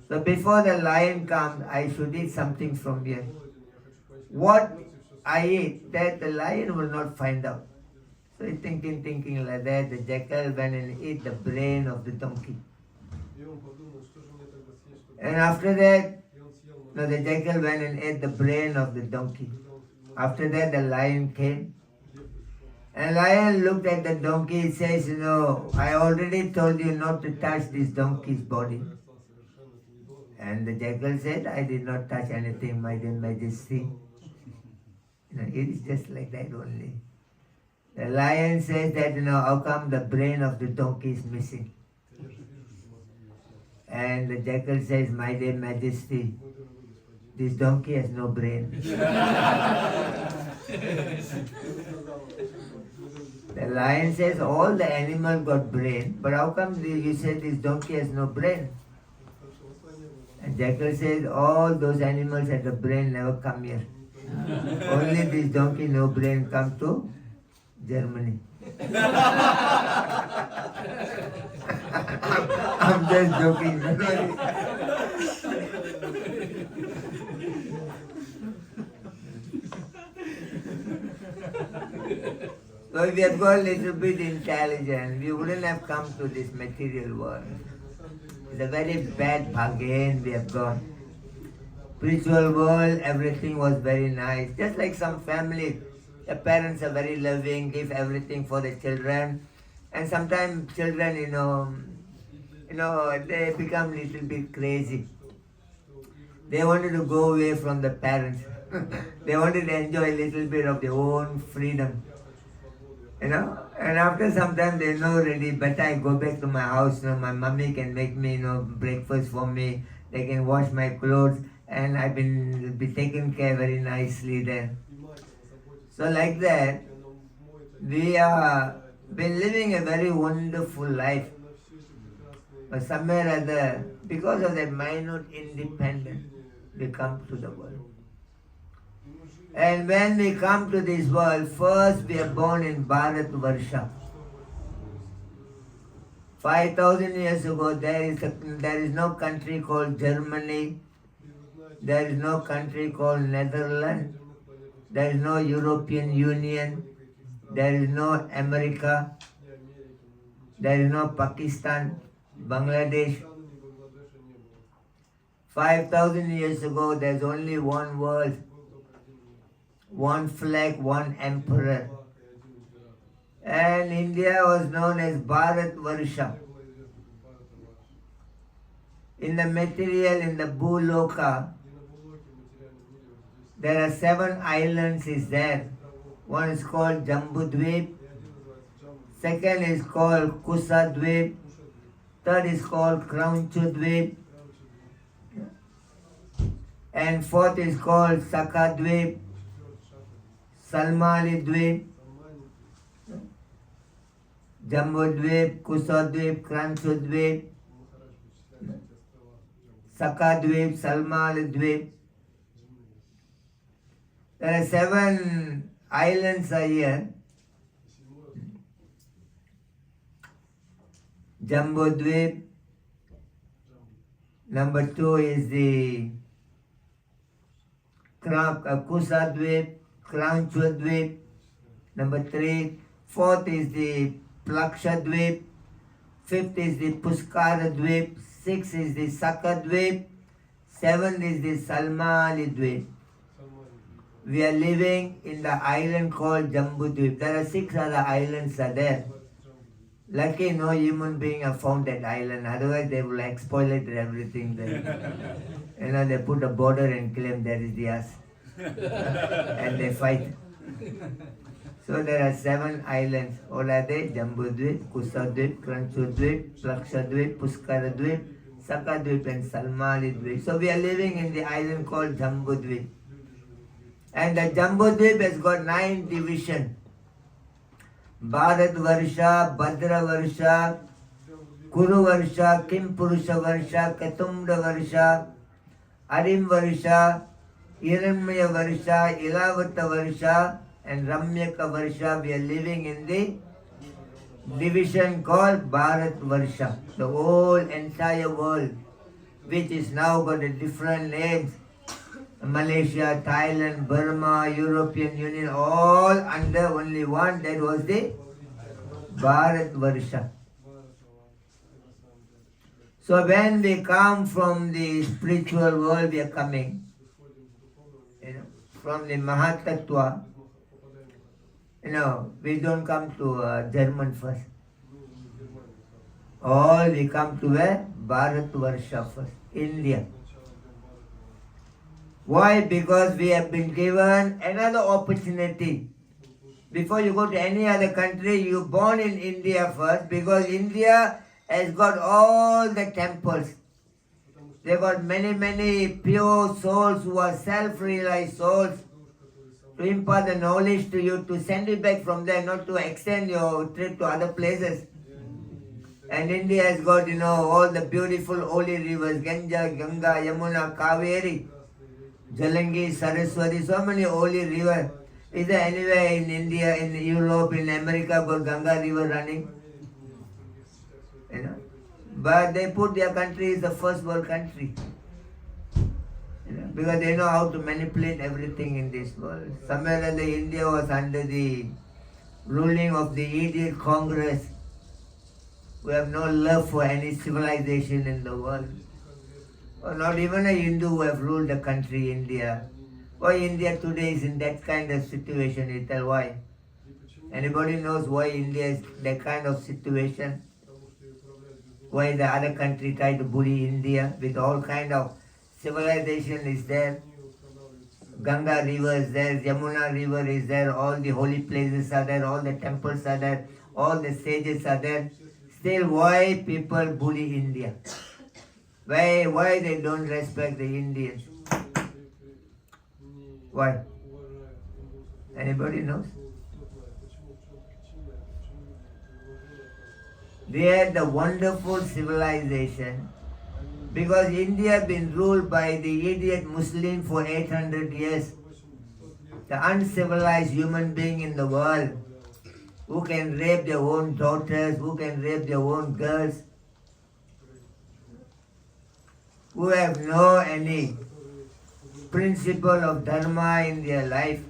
So before the lion comes, I should eat something from here. What I eat, that the lion will not find out. So he's thinking like that, the jackal went and ate the brain of the donkey. And after that, the jackal went and ate the brain of the donkey. After that, the lion came. And lion looked at the donkey and says, I already told you not to touch this donkey's body. And the jackal said, I did not touch anything, my dear Majesty. It is just like that only. The lion says that, how come the brain of the donkey is missing? And the jackal says, my dear majesty, this donkey has no brain. The lion says, all the animals got brain, but how come you said this donkey has no brain? And jackal says, all those animals had a brain never come here. Only this donkey, no brain, come to Germany. I'm just joking. So if we had got a little bit intelligent, we wouldn't have come to this material world. It's a very bad bargain we have got. Spiritual world, everything was very nice. Just like some family, the parents are very loving, give everything for the children. And sometimes children, they become a little bit crazy. They wanted to go away from the parents. They wanted to enjoy a little bit of their own freedom. And after some time they know already, better I go back to my house. My mommy can make me, breakfast for me. They can wash my clothes, and I've been be taken care very nicely there. So like that, we have been living a very wonderful life. But somewhere or other, because of that minute independence, we come to the world. And when we come to this world, first we are born in Bharat Varsha. 5,000 years ago, there is no country called Germany. There is no country called Netherlands. There is no European Union. There is no America. There is no Pakistan, Bangladesh. 5,000 years ago, there is only one world, one flag, one emperor. And India was known as Bharat Varsha. In the material, in the Bhuloka, there are 7 islands is there. One is called Jambudvip. Second is called Kusadvip. Third is called Kraunchudvip. And fourth is called Sakadvip, Salmalidvip, Jambudvip, Kusadvip, Kraunchudvip, Sakadvip, Salmalidvip. There are 7 islands are here. Jambudvip. Number 2 is the Kusadvip, Kraunchudvip. Number 3. 4th is the Plakshadvip. 5th is the Puskaradvip. 6th is the Sakadvip. 7th is the Salmalidvip. We are living in the island called Jambudvip. There are 6 other islands are there. Lucky no human being have found that island. Otherwise they will exploit everything there. They put a border and claim that is theirs. And they fight. So there are 7 islands. All are they? Jambudvip, Kusadvip, Kraunchudvip, Plakshadvip, Puskaradvip, Sakadvip and Salmalidvip. So we are living in the island called Jambudvip. And the Jambudvip has got 9 divisions. Bharat Varsha, Bhadra Varsha, Kuru Varsha, Kim Purusha Varsha, Katumda Varsha, Arim Varsha, Hiranmaya Varsha, Ilavata Varsha and Ramyaka Varsha. We are living in the division called Bharat Varsha. The whole entire world, which is now got a different names. Malaysia, Thailand, Burma, European Union, all under only one, that was the Bharat Varsha. So when we come from the spiritual world, we are coming, from the Mahatattva, we don't come to German first. All we come to where? Bharat Varsha first, India. Why? Because we have been given another opportunity. Before you go to any other country, you born in India first, because India has got all the temples. They got many pure souls who are self-realized souls to impart the knowledge to you, to send you back from there, not to extend your trip to other places. And India has got, all the beautiful holy rivers, Ganga, Yamuna, Kaveri, Jalangi, Saraswati, so many holy rivers. Is there anywhere in India, in Europe, in America, got Ganga river running? But they put their country as the first world country. Because they know how to manipulate everything in this world. Somewhere or other, India was under the ruling of the idiot Congress. We have no love for any civilization in the world. Or not even a Hindu who have ruled the country, India. Why India today is in that kind of situation? You tell why? Anybody knows why India is that kind of situation? Why the other country try to bully India with all kind of civilization is there? Ganga river is there, Yamuna river is there, all the holy places are there, all the temples are there, all the sages are there. Still, why people bully India? Why they don't respect the Indians? Why? Anybody knows? They had the wonderful civilization because India been ruled by the idiot Muslim for 800 years. The uncivilized human being in the world who can rape their own daughters, who can rape their own girls, who have no any principle of dharma in their life.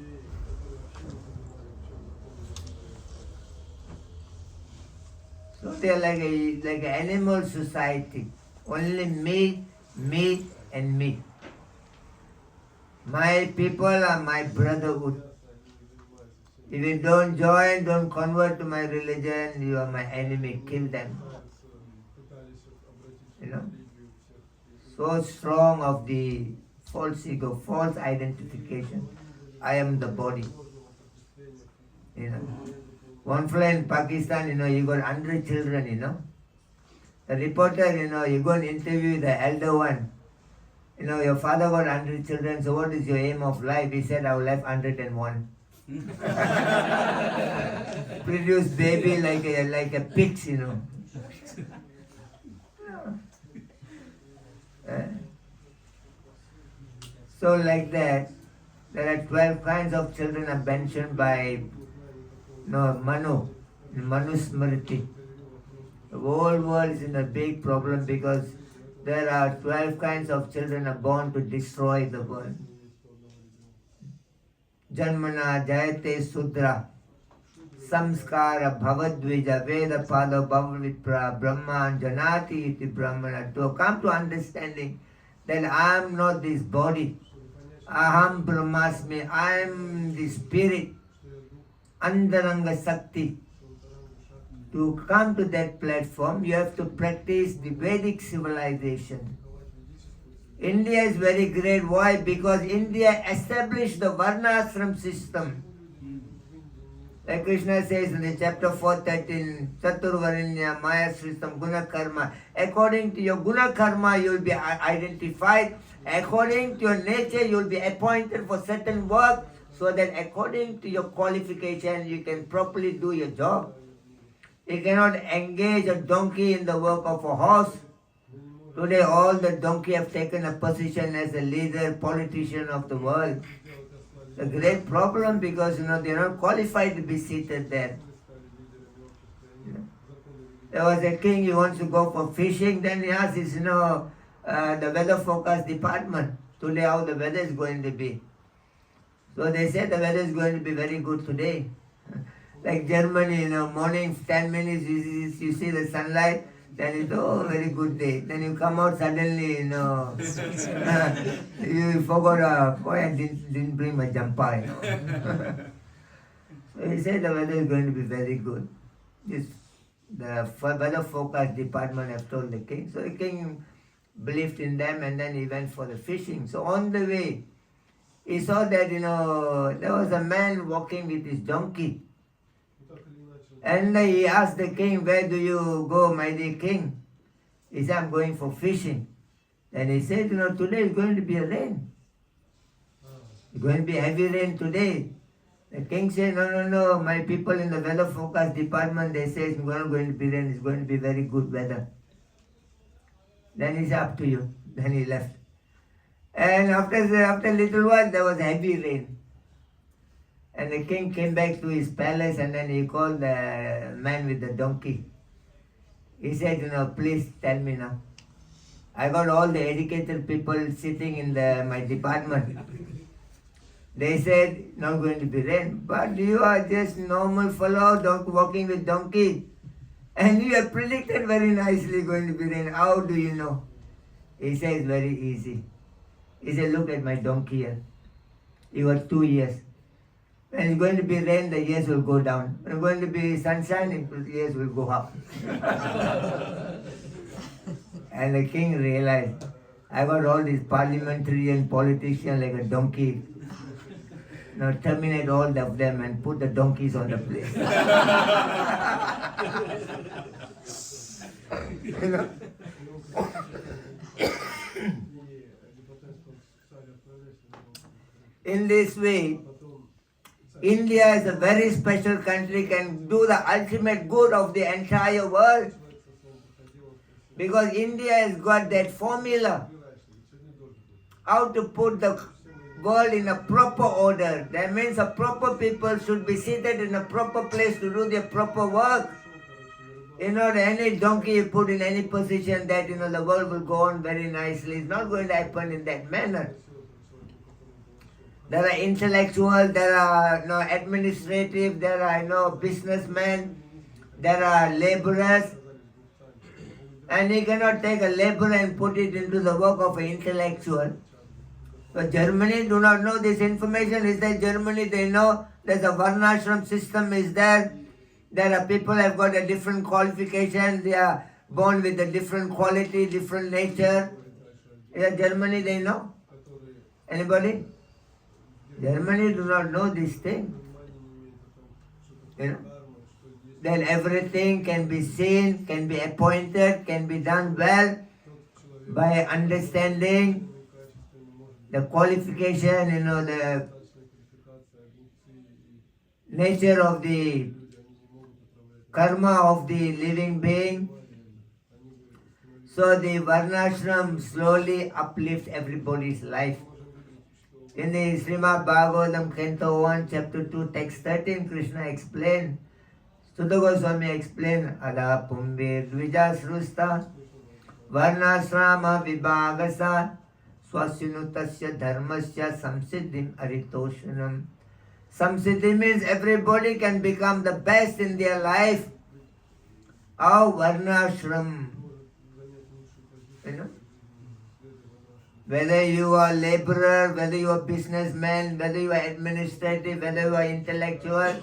So they are like an animal society. Only me, and me. My people are my brotherhood. If you don't join, don't convert to my religion, you are my enemy. Kill them. So strong of the false ego, false identification. I am the body. One fellow in Pakistan, he got 100 children, The reporter, you go and interview the elder one. Your father got 100 children, so what is your aim of life? He said, I will have 101. Produce baby like a pigs, So like that, there are 12 kinds of children are mentioned by Manu, Manu Smriti. The whole world is in a big problem because there are 12 kinds of children are born to destroy the world. Janmana Jayate Sudra, Samskara Bhavadvija, Veda Pada Bhavavipra, Brahman Janati Iti Brahmana. To come to understanding that I am not this body, Aham Brahmasmi, I am the spirit, Andaranga Sakti. To come to that platform, you have to practice the Vedic civilization. India is very great. Why? Because India established the Varnashram system. Like Krishna says in the chapter 4:13, Chaturvarinya Maya system, Guna Karma. According to your Guna Karma, you will be identified. According to your nature, you will be appointed for certain work, so that according to your qualification, you can properly do your job. You cannot engage a donkey in the work of a horse. Today all the donkey have taken a position as a leader, politician of the world. A great problem because they are not qualified to be seated there. There was a king, he wants to go for fishing, then he asks his, the weather forecast department, today how the weather is going to be. So they said the weather is going to be very good today. Like Germany, morning 10 minutes you see the sunlight, then it's very good day. Then you come out suddenly, you forgot, boy, I didn't bring my jumper, So he said the weather is going to be very good. The weather forecast department have told the king. So the king believed in them and then he went for the fishing. So on the way, he saw that, there was a man walking with his donkey. And he asked the king, where do you go, my dear king? He said, I'm going for fishing. And he said, today is going to be a rain. It's going to be heavy rain today. The king said, no, my people in the weather forecast department, they say it's not going to be rain, it's going to be very good weather. Then he said, up to you. Then he left. And after a little while, there was heavy rain. And the king came back to his palace and then he called the man with the donkey. He said, please tell me now. I got all the educated people sitting in my department. They said, not going to be rain. But you are just normal fellow walking with donkey. And you have predicted very nicely going to be rain. How do you know? He says, very easy. He said, look at my donkey here. He got 2 years. When it's going to be rain, the years will go down. When it's going to be sunshine, the years will go up. And the king realized, I got all these parliamentarian politicians like a donkey. Now terminate all of them and put the donkeys on the place. In this way, India is a very special country, can do the ultimate good of the entire world. Because India has got that formula how to put the world in a proper order. That means a proper people should be seated in a proper place to do their proper work. Any donkey you put in any position that, the world will go on very nicely. It's not going to happen in that manner. There are intellectuals, there are administrative, there are businessmen, there are laborers. And you cannot take a laborer and put it into the work of an intellectual. So Germany do not know this information. Is that Germany? They know there's a varnashram system is there. There are people have got a different qualification. They are born with a different quality, different nature. Is that Germany? They know? Anybody? Germany do not know this thing. Then everything can be seen, can be appointed, can be done well by understanding the qualification, the nature of the karma of the living being. So the varnashram slowly uplifts everybody's life. In the Srimad Bhagavatam, Canto 1, Chapter 2, Text 13, Krishna explained, Sutta Goswami explained, Ada Pumbe Dvija Srusta Varnasrama Vibhagasa Swasinutasya Dharmasya Samsiddhim Aritoshanam. Samsiddhi means everybody can become the best in their life. How Varnashram. Whether you are laborer, whether you are businessman, whether you are administrative, whether you are intellectual,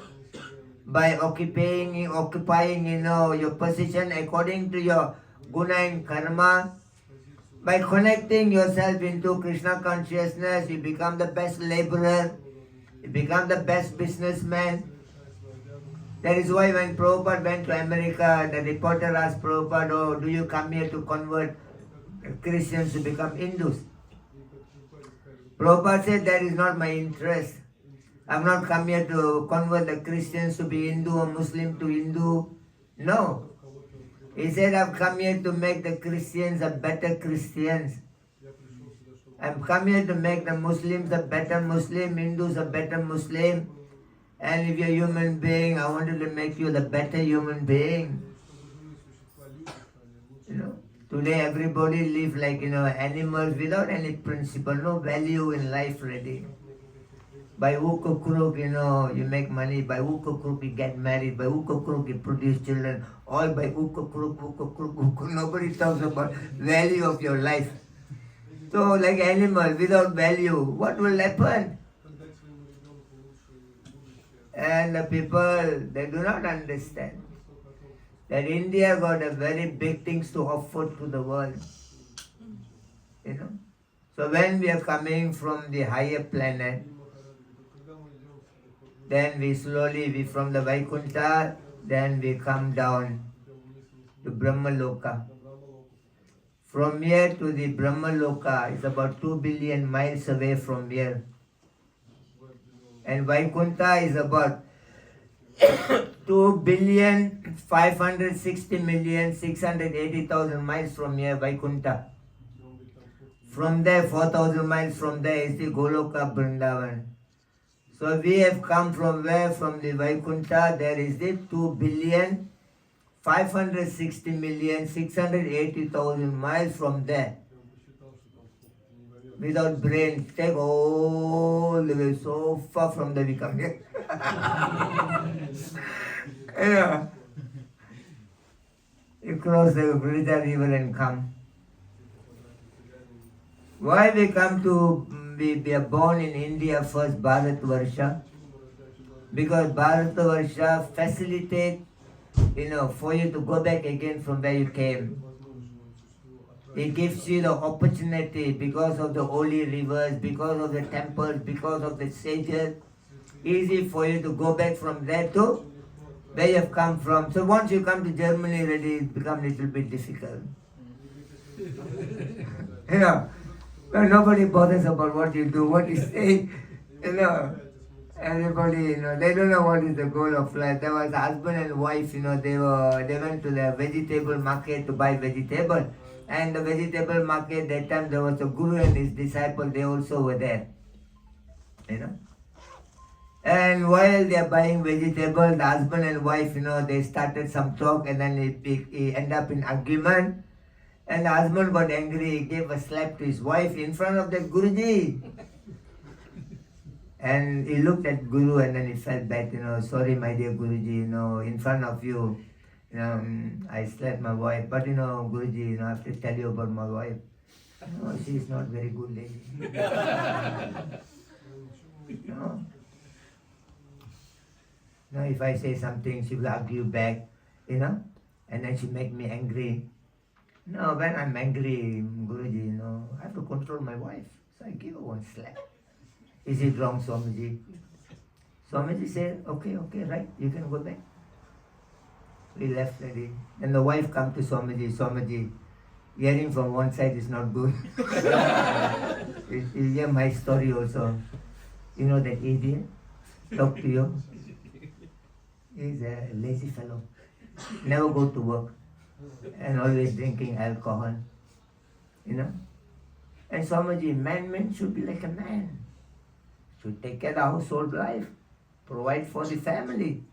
by occupying your position according to your guna and karma, by connecting yourself into Krishna consciousness, you become the best laborer, you become the best businessman. That is why when Prabhupada went to America, the reporter asked Prabhupada, oh, do you come here to convert Christians to become Hindus? Prabhupada said, that is not my interest. I have not come here to convert the Christians to be Hindu or Muslim to Hindu. No. He said, I have come here to make the Christians a better Christians. I have come here to make the Muslims a better Muslim, Hindus a better Muslim. And if you're a human being, I wanted to make you the better human being. Today everybody live like, animals without any principle, no value in life really. By hook or crook, you make money. By hook or crook, you get married. By hook or crook, you produce children. All by hook or crook, hook or crook, hook or crook. Nobody talks about value of your life. So like animal without value, what will happen? And the people, they do not understand that India got a very big things to offer to the world. So when we are coming from the higher planet, then we slowly, from the Vaikuntha, then we come down to Brahma Loka. From here to the Brahma Loka is about 2 billion miles away from here. And Vaikuntha is about 2,560,680,000 miles from here, Vaikuntha. From there, 4,000 miles from there is the Goloka Vrindavan. So we have come from where? From the Vaikuntha, there is the 2,560,680,000 miles from there. Without brain, take all the way so far from there we come here. Yeah. You cross the Brita river and come. Why we come to, we are born in India first, Bharatvarsha? Because Bharatvarsha facilitate, for you to go back again from where you came. It gives you the opportunity because of the holy rivers, because of the temples, because of the sages. Easy for you to go back from there to where you have come from. So once you come to Germany, already it becomes a little bit difficult. Well, nobody bothers about what you do, what you say. Everybody, they don't know what is the goal of life. There was a husband and wife, they went to the vegetable market to buy vegetable. And the vegetable market, that time there was a guru and his disciple, they also were there. And while they are buying vegetable, the husband and wife, they started some talk and then it ended up in argument. And the husband got angry, he gave a slap to his wife in front of that Guruji. And he looked at Guru and then he felt bad, sorry my dear Guruji, in front of you, I slapped my wife. But Guruji, I have to tell you about my wife. She is not very good lady. If I say something, she will argue back, and then she make me angry. No, when I'm angry, Guruji, I have to control my wife. So I give her one slap. Is it wrong, Swamiji? Swamiji said, okay, right, you can go back. We left already. Then the wife come to Swamiji, hearing from one side is not good. You hear my story also. That idiot talk to you. He's a lazy fellow. Never go to work. And always drinking alcohol. And Swamiji, man should be like a man. Should take care of the household life. Provide for the family.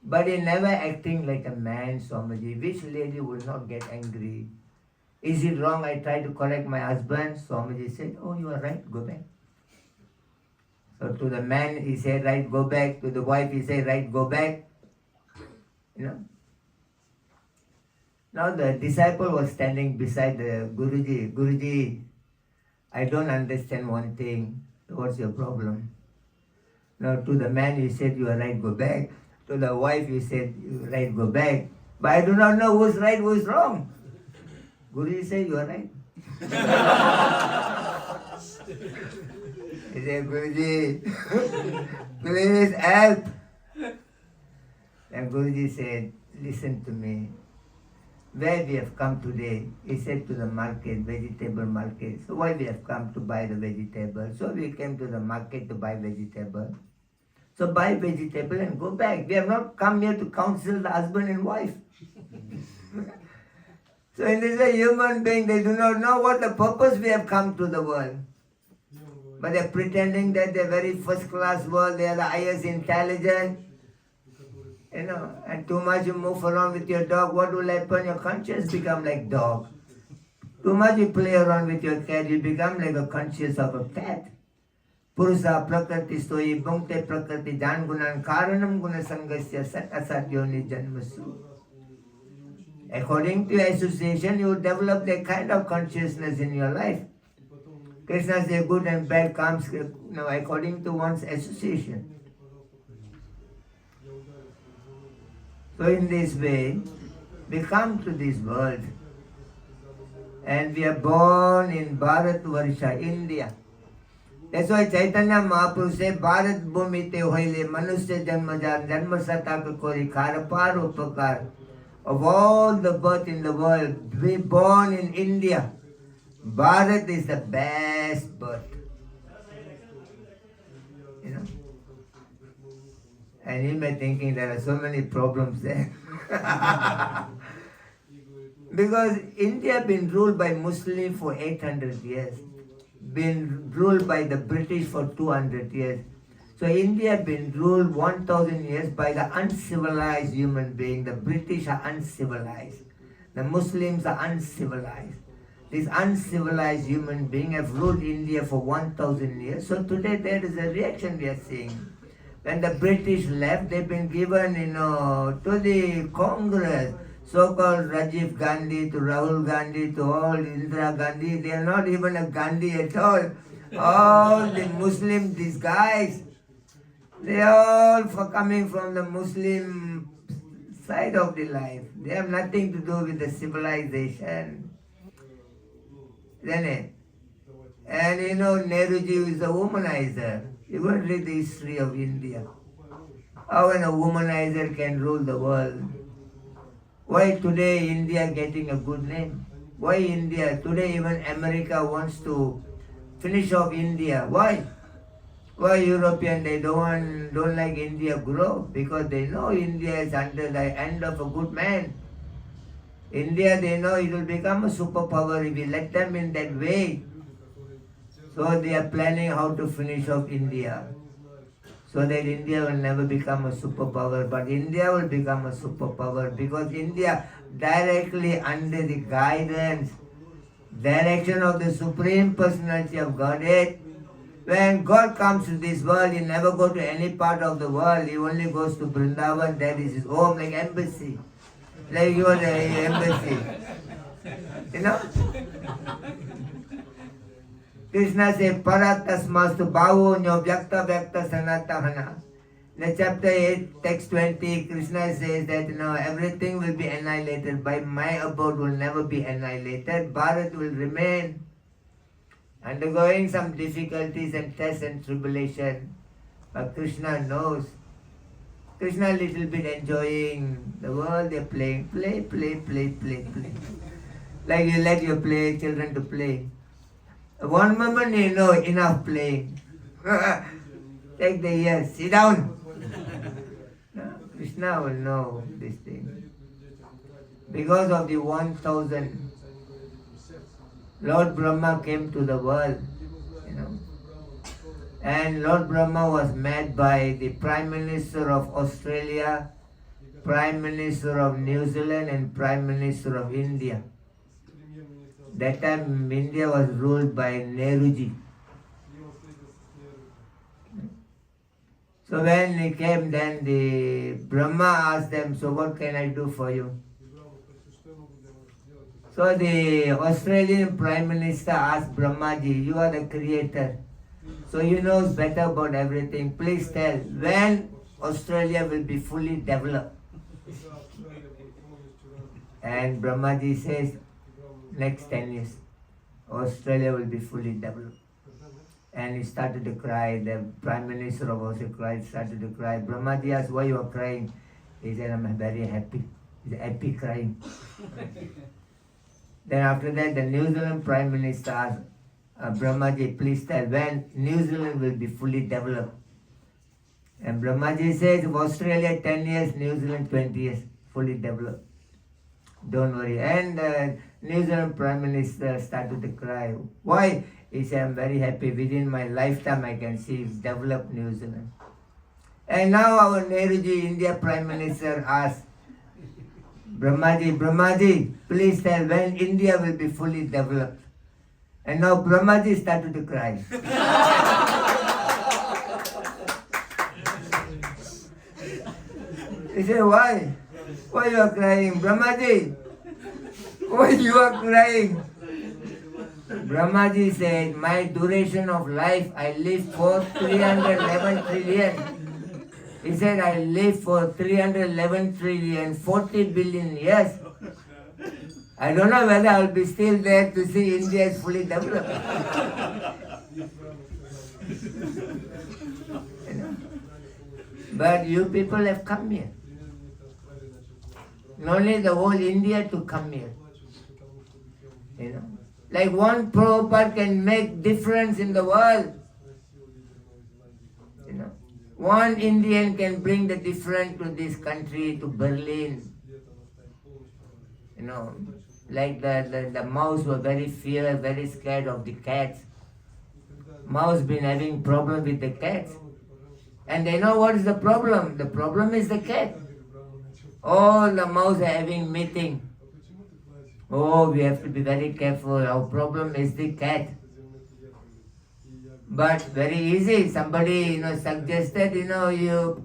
But he never acting like a man, Swamiji. Which lady will not get angry? Is it wrong? I tried to correct my husband. Swamiji said, oh, you are right, go back. So to the man, he said, right, go back. To the wife, he said, right, go back. Now the disciple was standing beside the Guruji. Guruji, I don't understand one thing. What's your problem? Now to the man, he said, you are right, go back. To the wife, he said, you are right, go back. But I do not know who's right, who's wrong. Guruji said, you are right. He said, Guruji, please help. And Guruji said, listen to me. Where we have come today, he said to the market, vegetable market. So why we have come to buy the vegetable? So we came to the market to buy vegetable. So buy vegetable and go back. We have not come here to counsel the husband and wife. So in this way, human being, they do not know what the purpose we have come to the world. But they're pretending that they're very first class world, they are the highest intelligence. And too much you move around with your dog, what will happen? Your conscience become like dog. Too much you play around with your cat, you become like a conscious of a cat. Purusa prakriti stoyi bhungte prakriti jan gunan karanam guna sangasya sat asat yoni janmasu. According to your association, you develop that kind of consciousness in your life. Krishna says good and bad comes according to one's association. So in this way, we come to this world And we are born in Bharatvarsha, India. That's why Chaitanya Mahaprabhu said, Bharat Bhumi te hoile manusya janmajar janma sataka kori kharapar upakar. Of all the birth in the world, we born in India. Bharat is the best birth. You know? And he may thinking there are so many problems there. Because India been ruled by Muslims for 800 years. Been ruled by the British for 200 years. So India been ruled 1000 years by the uncivilized human being. The British are uncivilized. The Muslims are uncivilized. These uncivilized human beings have ruled India for 1000 years. So today there is a reaction we are seeing. When the British left, they've been given, to the Congress, so-called Rajiv Gandhi to Rahul Gandhi to all Indira Gandhi. They are not even a Gandhi at all. All the Muslim, these guys, they are all coming from the Muslim side of the life. They have nothing to do with the civilization. And Nehruji is a womanizer. You go and read the history of India. How a womanizer can rule the world. Why today India getting a good name? Why India? Today even America wants to finish off India. Why? Why European, they don't like India grow? Because they know India is under the hand of a good man. India, they know it will become a superpower if we let them in that way. So they are planning how to finish off India. So that India will never become a superpower. But India will become a superpower because India directly under the guidance, direction of the Supreme Personality of Godhead. When God comes to this world, He never goes to any part of the world. He only goes to Vrindavan. That is His home, like embassy. Like your embassy. You know? Krishna says, Paratasmastu bhavo nyo vyakta vyakta sanatahana. In chapter 8, text 20, Krishna says that everything will be annihilated. By my abode will never be annihilated. Bharat will remain undergoing some difficulties and tests and tribulation. But Krishna knows. Krishna little bit enjoying the world. They're playing. Play. Like you let your children to play. One moment enough playing. Take the ears, sit down. No, Krishna will know this thing. Because of the 1000, Lord Brahma came to the world, And Lord Brahma was met by the Prime Minister of Australia, Prime Minister of New Zealand, and Prime Minister of India. That time India was ruled by Nehruji. So when he came, then the Brahma asked them, so what can I do for you? So the Australian Prime Minister asked Brahmaji, you are the creator. So you know better about everything. Please tell, when Australia will be fully developed? And Brahmaji says, next 10 years, Australia will be fully developed. And he started to cry. The Prime Minister of Australia started to cry. Brahmaji asked, why you are crying? He said, I'm very happy. He's happy crying. Then after that, the New Zealand Prime Minister asked, Brahmaji, please tell when New Zealand will be fully developed. And Brahmaji says, Australia 10 years, New Zealand 20 years, fully developed. Don't worry. And New Zealand Prime Minister started to cry. Why? He said, I'm very happy. Within my lifetime, I can see developed New Zealand. And now our Nehruji, India Prime Minister asked, Brahmaji, please tell when India will be fully developed. And now Brahmaji started to cry. He said, why? Why you are crying? Brahmaji, why you are crying? Brahmaji said, my duration of life, I live for 311 trillion. He said, I live for 311 trillion, 40 billion years. I don't know whether I'll be still there to see India is fully developed. You know? But you people have come here. Not only the whole India to come here. You know? Like one Prabhupada can make difference in the world. You know? One Indian can bring the difference to this country, to Berlin. You know, like the mouse were very very scared of the cats. Mouse been having problem with the cats. And they know what is the problem. The problem is the cat. All the mouse are having meeting. Oh, we have to be very careful. Our problem is the cat. But very easy. Somebody, suggested, you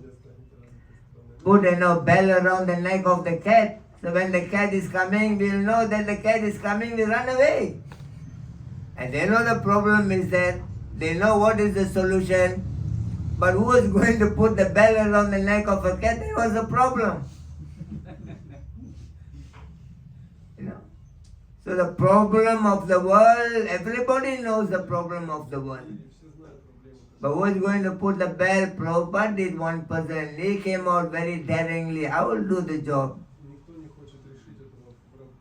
put, bell around the neck of the cat. So when the cat is coming, we'll know that the cat is coming, we'll run away. And they know the problem is there. They know what is the solution. But who is going to put the bell around the neck of a cat? That was the problem. So the problem of the world, everybody knows the problem of the world. But who is going to put the bell? Prabhupada did one person. He came out very daringly. I will do the job.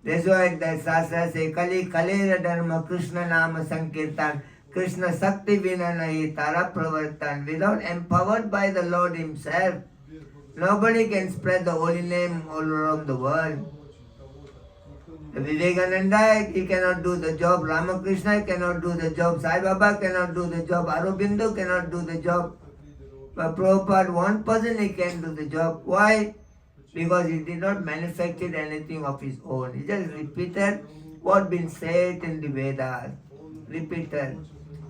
That's why the Shastra say, Kali Kalera Dharma Krishna Nama Sankirtan. Krishna Sakti Vina Nahi Tara Pravartan. Without empowered by the Lord Himself, nobody can spread the holy name all around the world. Vivekananda, he cannot do the job. Ramakrishna cannot do the job. Sai Baba cannot do the job. Aurobindo cannot do the job. But Prabhupada, one person, he can do the job. Why? Because he did not manufacture anything of his own. He just repeated what been said in the Vedas. Repeated.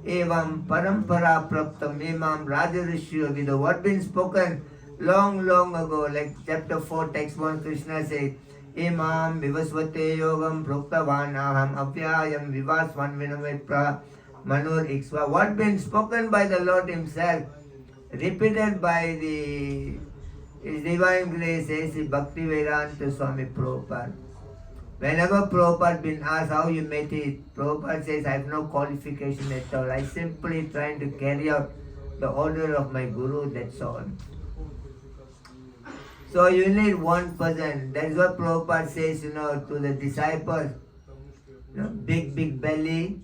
Evam parampara praptam imam rajarishya vido. What been spoken long ago, like chapter 4, text 1, Krishna said, Imam vivasvate yogam proktavanaham avyayam vivasvan vinamitra manur iksva. What been spoken by the Lord Himself, repeated by His Divine Grace, says Bhakti Mukunda Swami Prabhupada. Whenever Prabhupada been asked how you made it, Prabhupada says, I have no qualification at all. I simply trying to carry out the order of my Guru, that's all. So you need one person. That's what Prabhupada says, to the disciples. Big belly,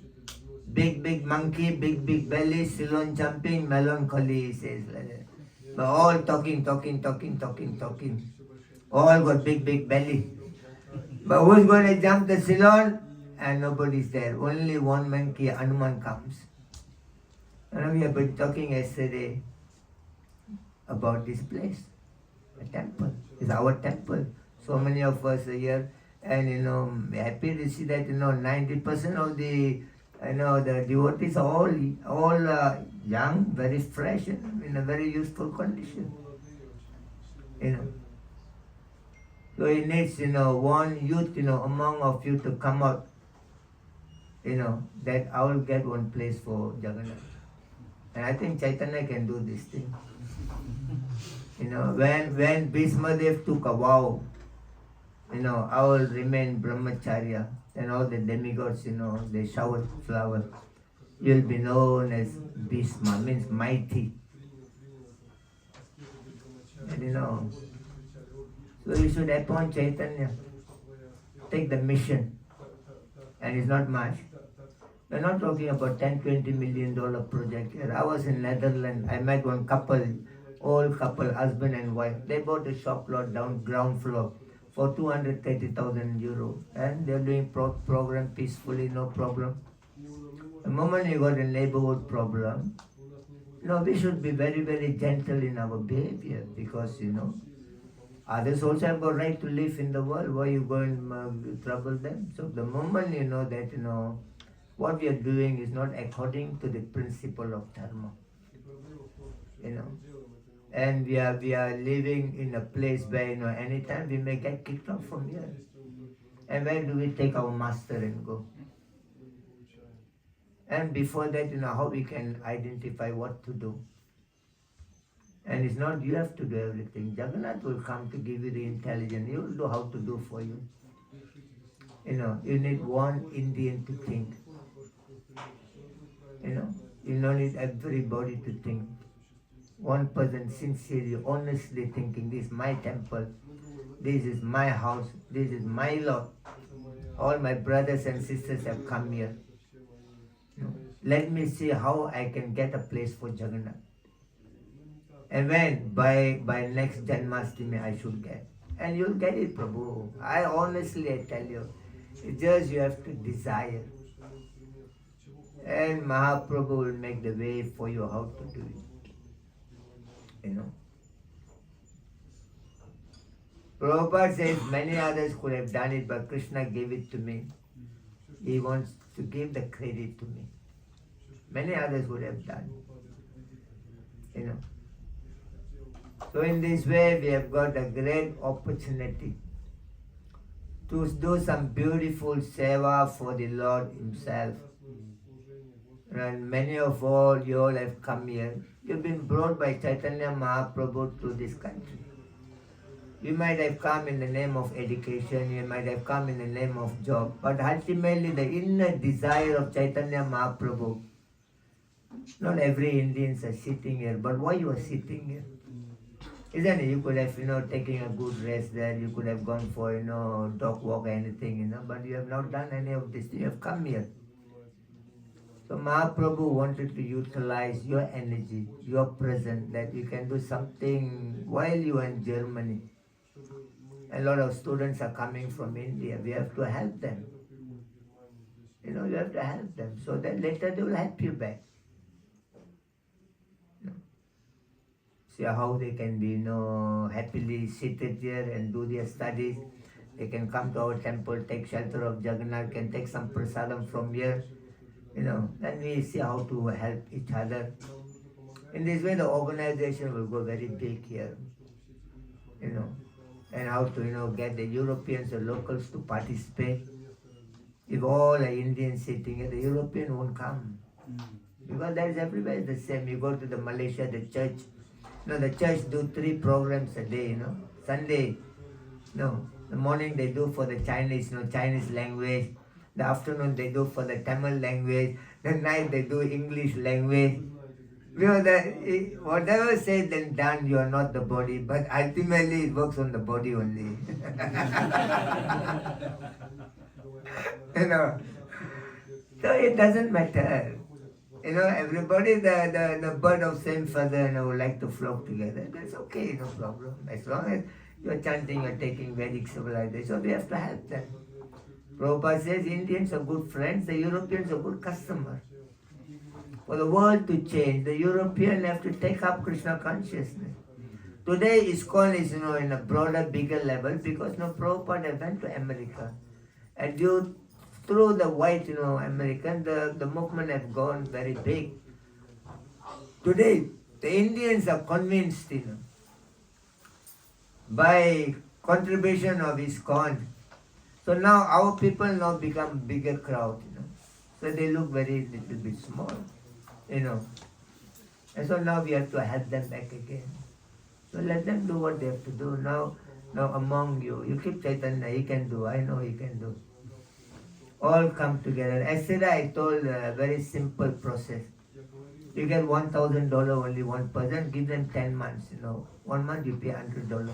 big monkey, big belly, Ceylon jumping, melancholy, he says like that. But all talking. All got big belly. But who's going to jump the Ceylon? And nobody's there. Only one monkey, Hanuman comes. We have been talking yesterday about this place. A temple. It's our temple. So many of us are here, and happy to see that 90% of the the devotees are all young, very fresh, and in a very useful condition. So it needs one youth among of you to come out. That I will get one place for Jagannath, and I think Chaitanya can do this thing. When Bhismadev took a vow, I will remain brahmacharya, and all the demigods, they showered flowers. You'll be known as Bhisma, means mighty. And so you should appoint Chaitanya, take the mission, and it's not much. We're not talking about $10-20 million project here. I was in Netherlands, I met one couple, old couple, husband and wife. They bought a shop lot down ground floor for 230,000 euros, and they're doing program peacefully, no problem. The moment you got a neighborhood problem, we should be very gentle in our behavior, because others also have got right to live in the world. Why you go and trouble them? So the moment you know that what we are doing is not according to the principle of dharma, and we are living in a place where anytime we may get kicked off from here. And where do we take our master and go? And before that, how we can identify what to do. And it's not you have to do everything. Jagannath will come to give you the intelligence. He will do how to do for you. You need one Indian to think. You don't need everybody to think. One person sincerely, honestly thinking, this is my temple, this is my house, this is my Lord. All my brothers and sisters have come here. Let me see how I can get a place for Jagannath. And when by next Janmashtami I should get. And you'll get it, Prabhu. I tell you. It's just you have to desire. And Mahaprabhu will make the way for you how to do it. Prabhupada says many others could have done it, but Krishna gave it to me. He wants to give the credit to me. Many others would have done. So in this way we have got a great opportunity to do some beautiful seva for the Lord Himself. And many of you all have come here. You've been brought by Chaitanya Mahaprabhu to this country. You might have come in the name of education, you might have come in the name of job, but ultimately the inner desire of Chaitanya Mahaprabhu. Not every Indians are sitting here, but why you are sitting here? Isn't it? You could have, taken a good rest there, you could have gone for, dog walk or anything, but you have not done any of this. You have come here. So Mahaprabhu wanted to utilize your energy, your presence, that you can do something while you are in Germany. A lot of students are coming from India. We have to help them. You have to help them. So that later they will help you back. See how they can be, happily seated here and do their studies. They can come to our temple, take shelter of Jagannath, can take some prasadam from here. Then we see how to help each other. In this way, the organization will go very big here. And how to, get the Europeans or locals to participate. If all are Indians sitting here, the European won't come. Because that is everywhere the same. You go to the Malaysia, the church. The church do 3 programs a day, Sunday, the morning they do for the Chinese, Chinese language. The afternoon they do for the Tamil language. The night they do English language. Whatever said and done, you are not the body, but ultimately it works on the body only. So it doesn't matter. Everybody, the bird of same feather, would like to flock together. That's okay, no problem. As long as you're chanting, you're taking Vedic civilization, so we have to help them. Prabhupada says Indians are good friends, the Europeans are good customers. For the world to change, the Europeans have to take up Krishna consciousness. Today ISKCON is in a broader, bigger level because Prabhupada went to America. And through the white American, the movement have gone very big. Today, the Indians are convinced by contribution of ISKCON. So now our people now become bigger crowd, So they look very little bit small, And so now we have to help them back again. So let them do what they have to do. Now among you keep Chaitanya, he can do, I know he can do. All come together. Yesterday I told a very simple process. You get $1,000 only one person, give them 10 months, 1 month you pay $100.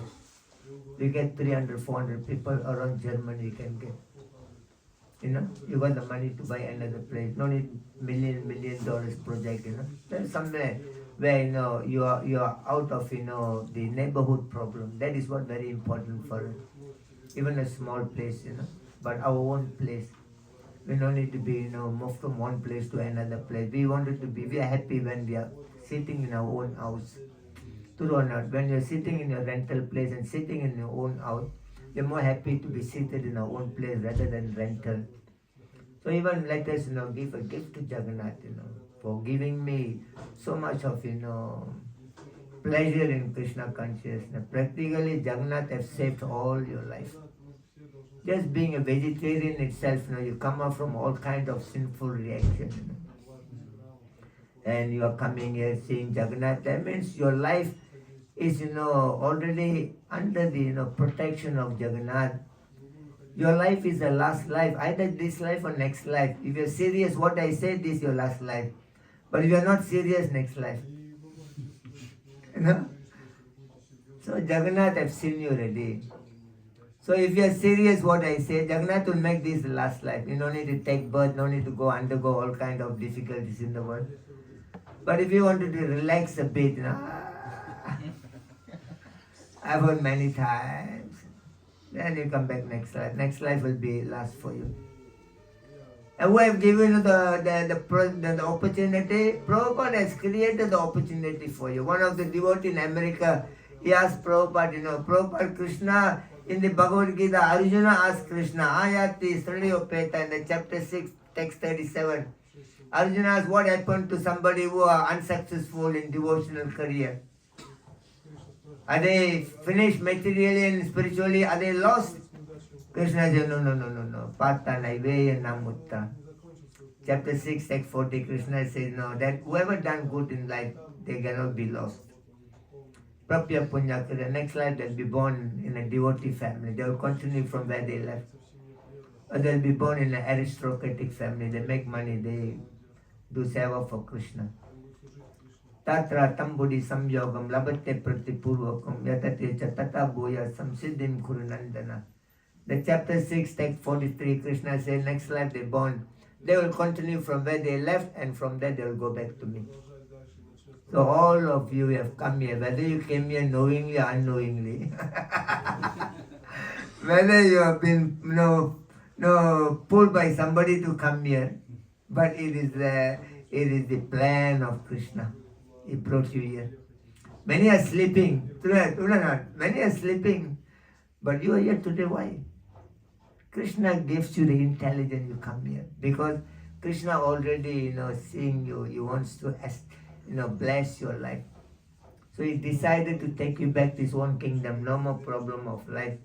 You get 300, 400 people around Germany you can get. You got the money to buy another place. No need million dollars project, There's somewhere where, you are out of, the neighborhood problem. That is what very important for us. Even a small place, but our own place. We don't need to be, moved from one place to another place. We are happy when we are sitting in our own house. True or not, when you're sitting in your rental place and sitting in your own house, you're more happy to be seated in our own place rather than rental. So even let us, give a gift to Jagannath, for giving me so much of, pleasure in Krishna consciousness. Practically, Jagannath has saved all your life. Just being a vegetarian itself, you come up from all kinds of sinful reactions. And you are coming here seeing Jagannath. That means your life is, already under the, protection of Jagannath. Your life is the last life, either this life or next life. If you're serious, what I say, this is your last life. But if you're not serious, next life. You know? So Jagannath, I've seen you already. So if you're serious, what I say, Jagannath will make this the last life. You don't need to take birth, no need to undergo all kind of difficulties in the world. But if you wanted to relax a bit, you know, I've heard many times. Then you come back next life. Next life will be last for you. And who have given you the opportunity? Prabhupada has created the opportunity for you. One of the devotees in America, he asked Prabhupada, Prabhupada, Krishna, in the Bhagavad Gita, Arjuna asked Krishna, Ayati Sriyopeta in the chapter 6, text 37. Arjuna asked, what happened to somebody who are unsuccessful in devotional career? Are they finished materially and spiritually? Are they lost? Krishna said, no. Pata naiveya namutta. Chapter 6, text 40, Krishna says, no, that whoever done good in life, they cannot be lost. Prapya punya kriya. Next life they'll be born in a devotee family. They will continue from where they left. Or they'll be born in an aristocratic family. They make money, they do seva for Krishna. Tatra tambudi samyogam labate pratipurvakam yatate cha tata boya samsiddhim kurunandana. The chapter 6, text 43, Krishna says, next life they're born. They will continue from where they left, and from there they will go back to me. So all of you have come here, whether you came here knowingly or unknowingly, whether you have been pulled by somebody to come here, but it is the plan of Krishna. He brought you here. Many are sleeping. Many are sleeping. But you are here today. Why? Krishna gives you the intelligence, you come here. Because Krishna already, seeing you, he wants to, bless your life. So he decided to take you back to his own kingdom. No more problem of life.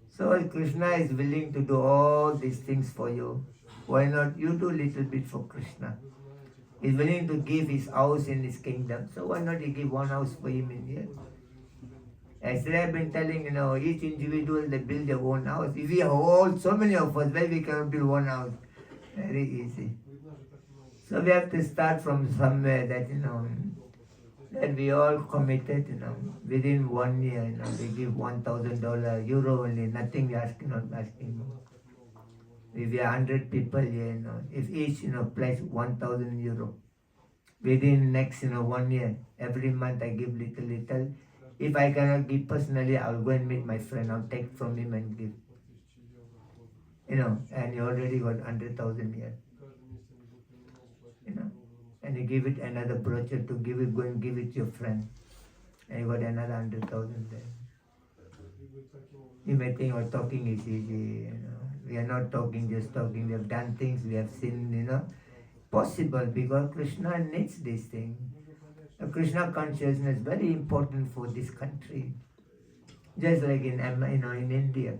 So Krishna is willing to do all these things for you. Why not you do a little bit for Krishna? He's willing to give his house in his kingdom. So why not you give one house for him in here? As I have been telling, each individual, they build their own house. If we have all, so many of us, why we cannot build one house? Very easy. So we have to start from somewhere that, that we all committed, within 1 year, they give $1,000, euro only, nothing we asking, not asking more. If we are 100 people here, if each, pledge 1,000 euro, within next, 1 year, every month I give little. If I cannot give personally, I will go and meet my friend, I'll take from him and give. And you already got 100,000 here. And you give it another brochure to give it, go and give it to your friend. And you got another 100,000 there. You may think, talking is easy, We are not talking, just talking. We have done things, we have seen, possible because Krishna needs this thing. Krishna consciousness is very important for this country. Just like in India.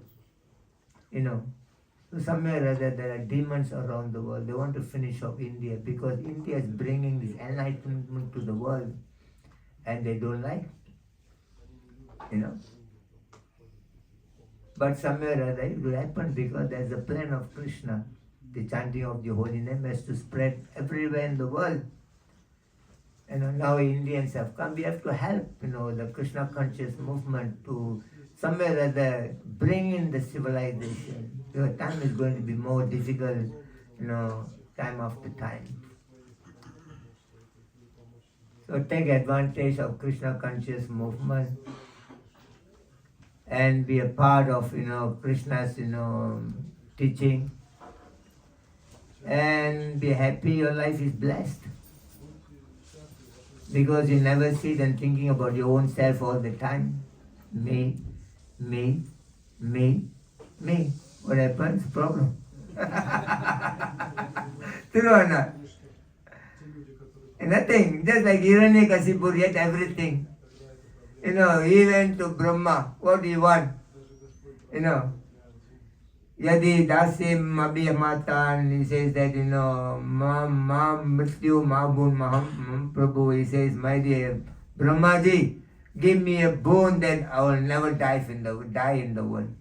So somewhere or other there are demons around the world. They want to finish off India because India is bringing this enlightenment to the world and they don't like. But somewhere or other it will happen because there's a plan of Krishna. The chanting of the holy name has to spread everywhere in the world. Now Indians have come. We have to help, the Krishna conscious movement to somewhere or other bring in the civilization. Your time is going to be more difficult, time after time. So take advantage of Krishna conscious movement and be a part of, Krishna's, teaching. And be happy, your life is blessed. Because you never sit and thinking about your own self all the time. Me. What happens? Problem. True or not? Nothing. Just like Hiranyakasipu yet everything. He went to Brahma. What do you want? Yadi dasim abhiyamatan, he says that, mrityu mahun maham Prabhu, he says, my dear Brahmaji, give me a boon that I will never die in the world.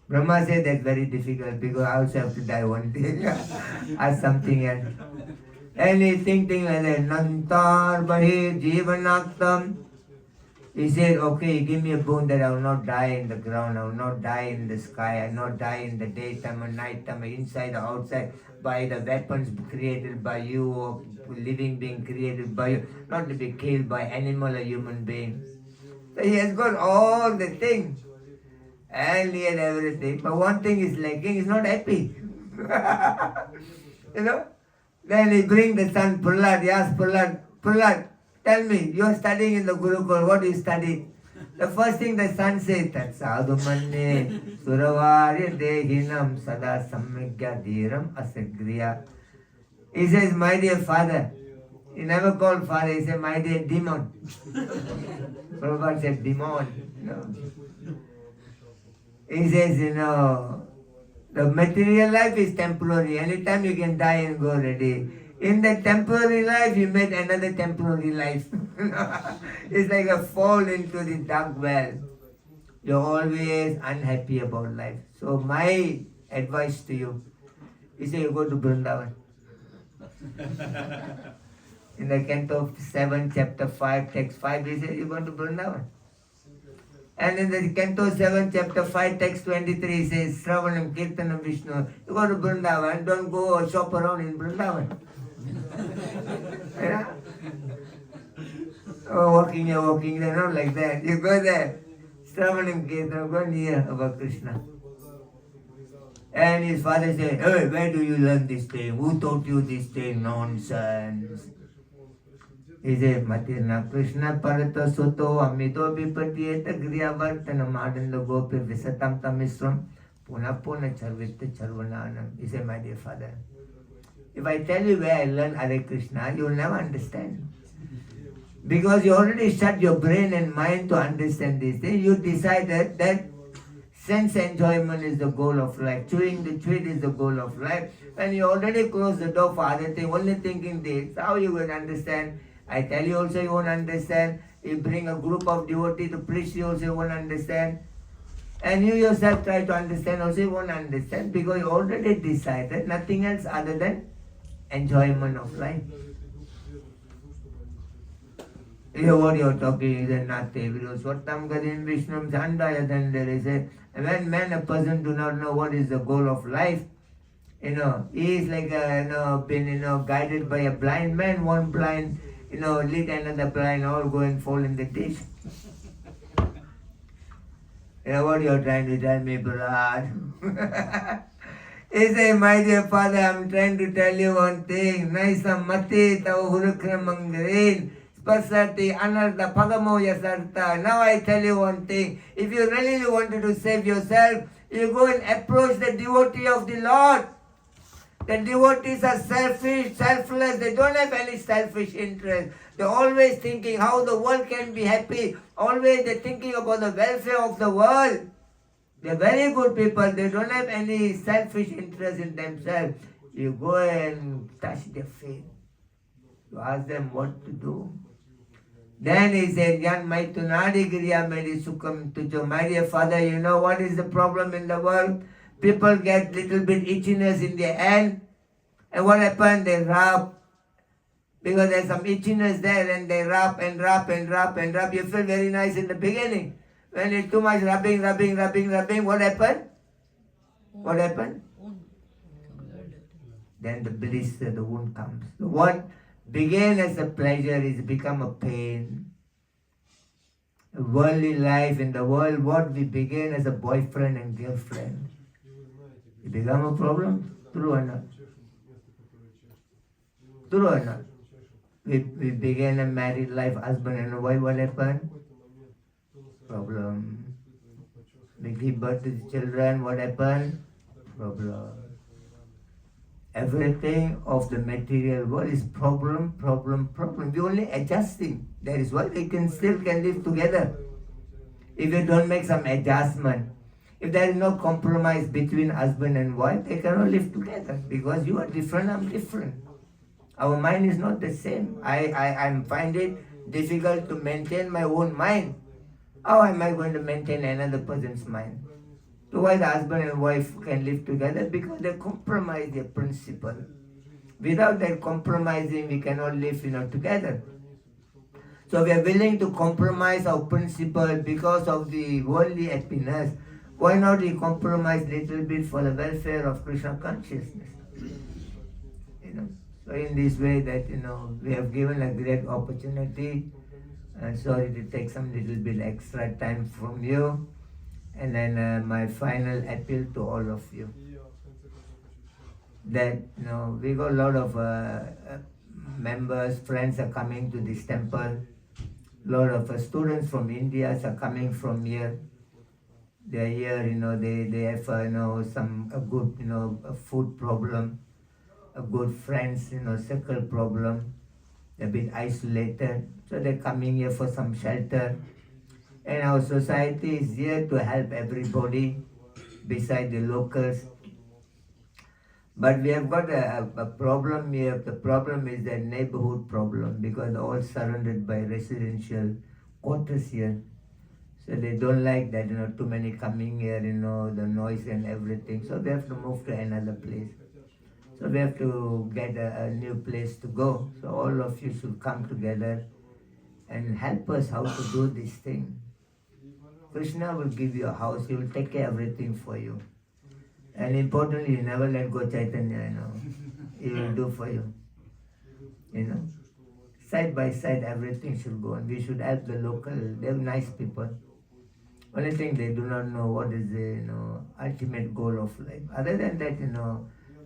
Brahma said that's very difficult because I also have to die one day. Ask something else. And he's thinking like that, Nantar Bahi Jivanaktam. He said, okay, give me a boon that I will not die in the ground, I will not die in the sky, I will not die in the daytime or nighttime, or inside or outside, by the weapons created by you or living being created by you, not to be killed by animal or human being. So he has got all the things. And he had everything. But one thing is lacking, he's not happy. You know? Then he bring the son Prahlad, he asks Prahlad, tell me, you are studying in the Gurukul, what do you study? The first thing the son says, Tat sadhu manne suravarya dehinam sada samyagya dhiram asagriya. He says, my dear father. He never called father, he said, my dear demon. Prabhupada said, demon. No. He says, the material life is temporary. Anytime you can die and go already. In the temporary life, you made another temporary life. It's like a fall into the dark well. You're always unhappy about life. So my advice to you is you go to Vrindavan. In the canto 7, chapter 5, text 5, he says you go to Vrindavan. And in the canto 7, chapter 5, text 23, he says, Sravanam, Kirtanam, Vishnu. You go to Vrindavan, don't go shop around in Vrindavan. Yeah? Oh, walking there, not like that. You go there, Sravanam, Kirtanam, go near about Krishna. And his father said, hey, where do you learn this thing? Who taught you this thing? Nonsense. He said, Matirna Krishna Parata Soto Amito Vipatiyeta Griyavartana Madanda Gopir Visatam Tamisram Puna Puna Charvita Charvananam. He said, my dear father, if I tell you where I learned Hare Krishna, you will never understand. Because you already shut your brain and mind to understand this thing. You decided that sense enjoyment is the goal of life. Chewing the treat is the goal of life. When you already close the door for other things, only thinking this, how you will understand? I tell you also you won't understand. You bring a group of devotees to preach, you also won't understand. And you yourself try to understand, also you won't understand because you already decided nothing else other than enjoyment of life. You know what you're talking is nothing. Swatam Gadim Vishnam Chandaya Dandare said, when man, a person do not know what is the goal of life, he is like been guided by a blind man, one blind lead another blind, all go and fall in the ditch. What you're trying to tell me, Brad? He said, my dear father, I'm trying to tell you one thing. Naisa mati tau hurukramangrin spasati anartha pagamo yasartha. Now I tell you one thing. If you really wanted to save yourself, you go and approach the devotee of the Lord. The devotees are selfish, selfless. They don't have any selfish interest. They're always thinking how the world can be happy. Always they're thinking about the welfare of the world. They're very good people. They don't have any selfish interest in themselves. You go and touch their feet. You ask them what to do. Then he said, Yan Maitunadi Giriya Medi Sukham Tujo. My dear father, you know what is the problem in the world? People get little bit itchiness in their hand. And what happens? They rub. Because there's some itchiness there and they rub and rub and rub and rub. You feel very nice in the beginning. When it's too much rubbing, what happened? What happened? Then the bliss, the wound comes. So what began as a pleasure is become a pain. A worldly life in the world, what we began as a boyfriend and girlfriend, it become a problem? True or not? True or not? We began a married life, husband and wife, what happened? Problem. We give birth to the children, what happened? Problem. Everything of the material world is problem. We only adjusting. That is why they still can live together. If you don't make some adjustment, if there is no compromise between husband and wife, they cannot live together because you are different, I'm different. Our mind is not the same. I find it difficult to maintain my own mind. How am I going to maintain another person's mind? So why the husband and wife can live together? Because they compromise their principle. Without that compromising, we cannot live, together. So we are willing to compromise our principle because of the worldly happiness. Why not we compromise little bit for the welfare of Krishna consciousness? So in this way that, we have given a great opportunity. Sorry to take some little bit extra time from you. And then my final appeal to all of you. That, we got a lot of members, friends are coming to this temple. A lot of students from India are coming from here. They are here, they have, a good, a food problem, a good friends, circle problem. They're a bit isolated. So they're coming here for some shelter. And our society is here to help everybody beside the locals. But we have got a problem here. The problem is the neighborhood problem because they're all surrounded by residential quarters here. So they don't like that, too many coming here, the noise and everything. So we have to move to another place. So we have to get a new place to go. So all of you should come together and help us how to do this thing. Krishna will give you a house, he will take care of everything for you. And importantly, you never let go Chaitanya, he will do for you. Side by side, everything should go on. We should help the local, they're nice people. Only thing, they do not know what is the ultimate goal of life. Other than that,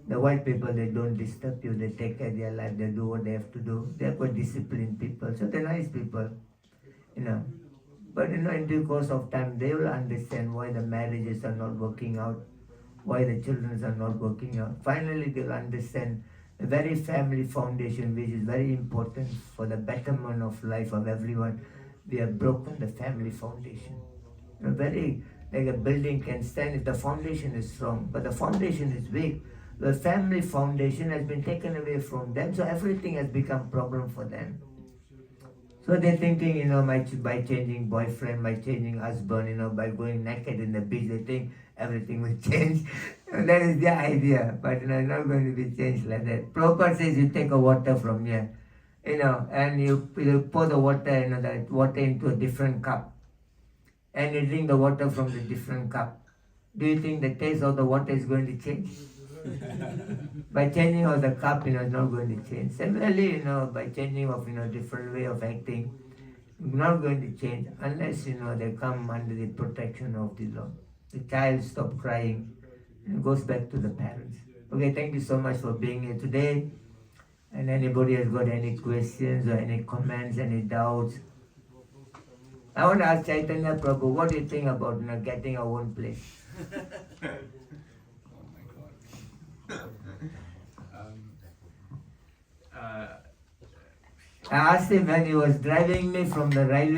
the white people, they don't disturb you, they take care of their life, they do what they have to do. They're quite disciplined people, so they're nice people, But in due course of time, they will understand why the marriages are not working out, why the children are not working out. Finally, they will understand the very family foundation, which is very important for the betterment of life of everyone. We have broken the family foundation. Very, like a building can stand if the foundation is strong, but the foundation is weak. The family foundation has been taken away from them, so everything has become problem for them. So they're thinking, by changing boyfriend, by changing husband, by going naked in the beach, they think everything will change. That is their idea, but it's not going to be changed like that. Prabhupada says you take a water from here, and you pour the water, that water into a different cup, and you drink the water from the different cup. Do you think the taste of the water is going to change? By changing of the cup, it's not going to change. Similarly, by changing of, different way of acting, not going to change unless, they come under the protection of the Lord. The child stops crying and goes back to the parents. Okay, thank you so much for being here today. And anybody has got any questions or any comments, any doubts? I want to ask Chaitanya Prabhu, what do you think about getting our own place? I asked him when he was driving me from the railway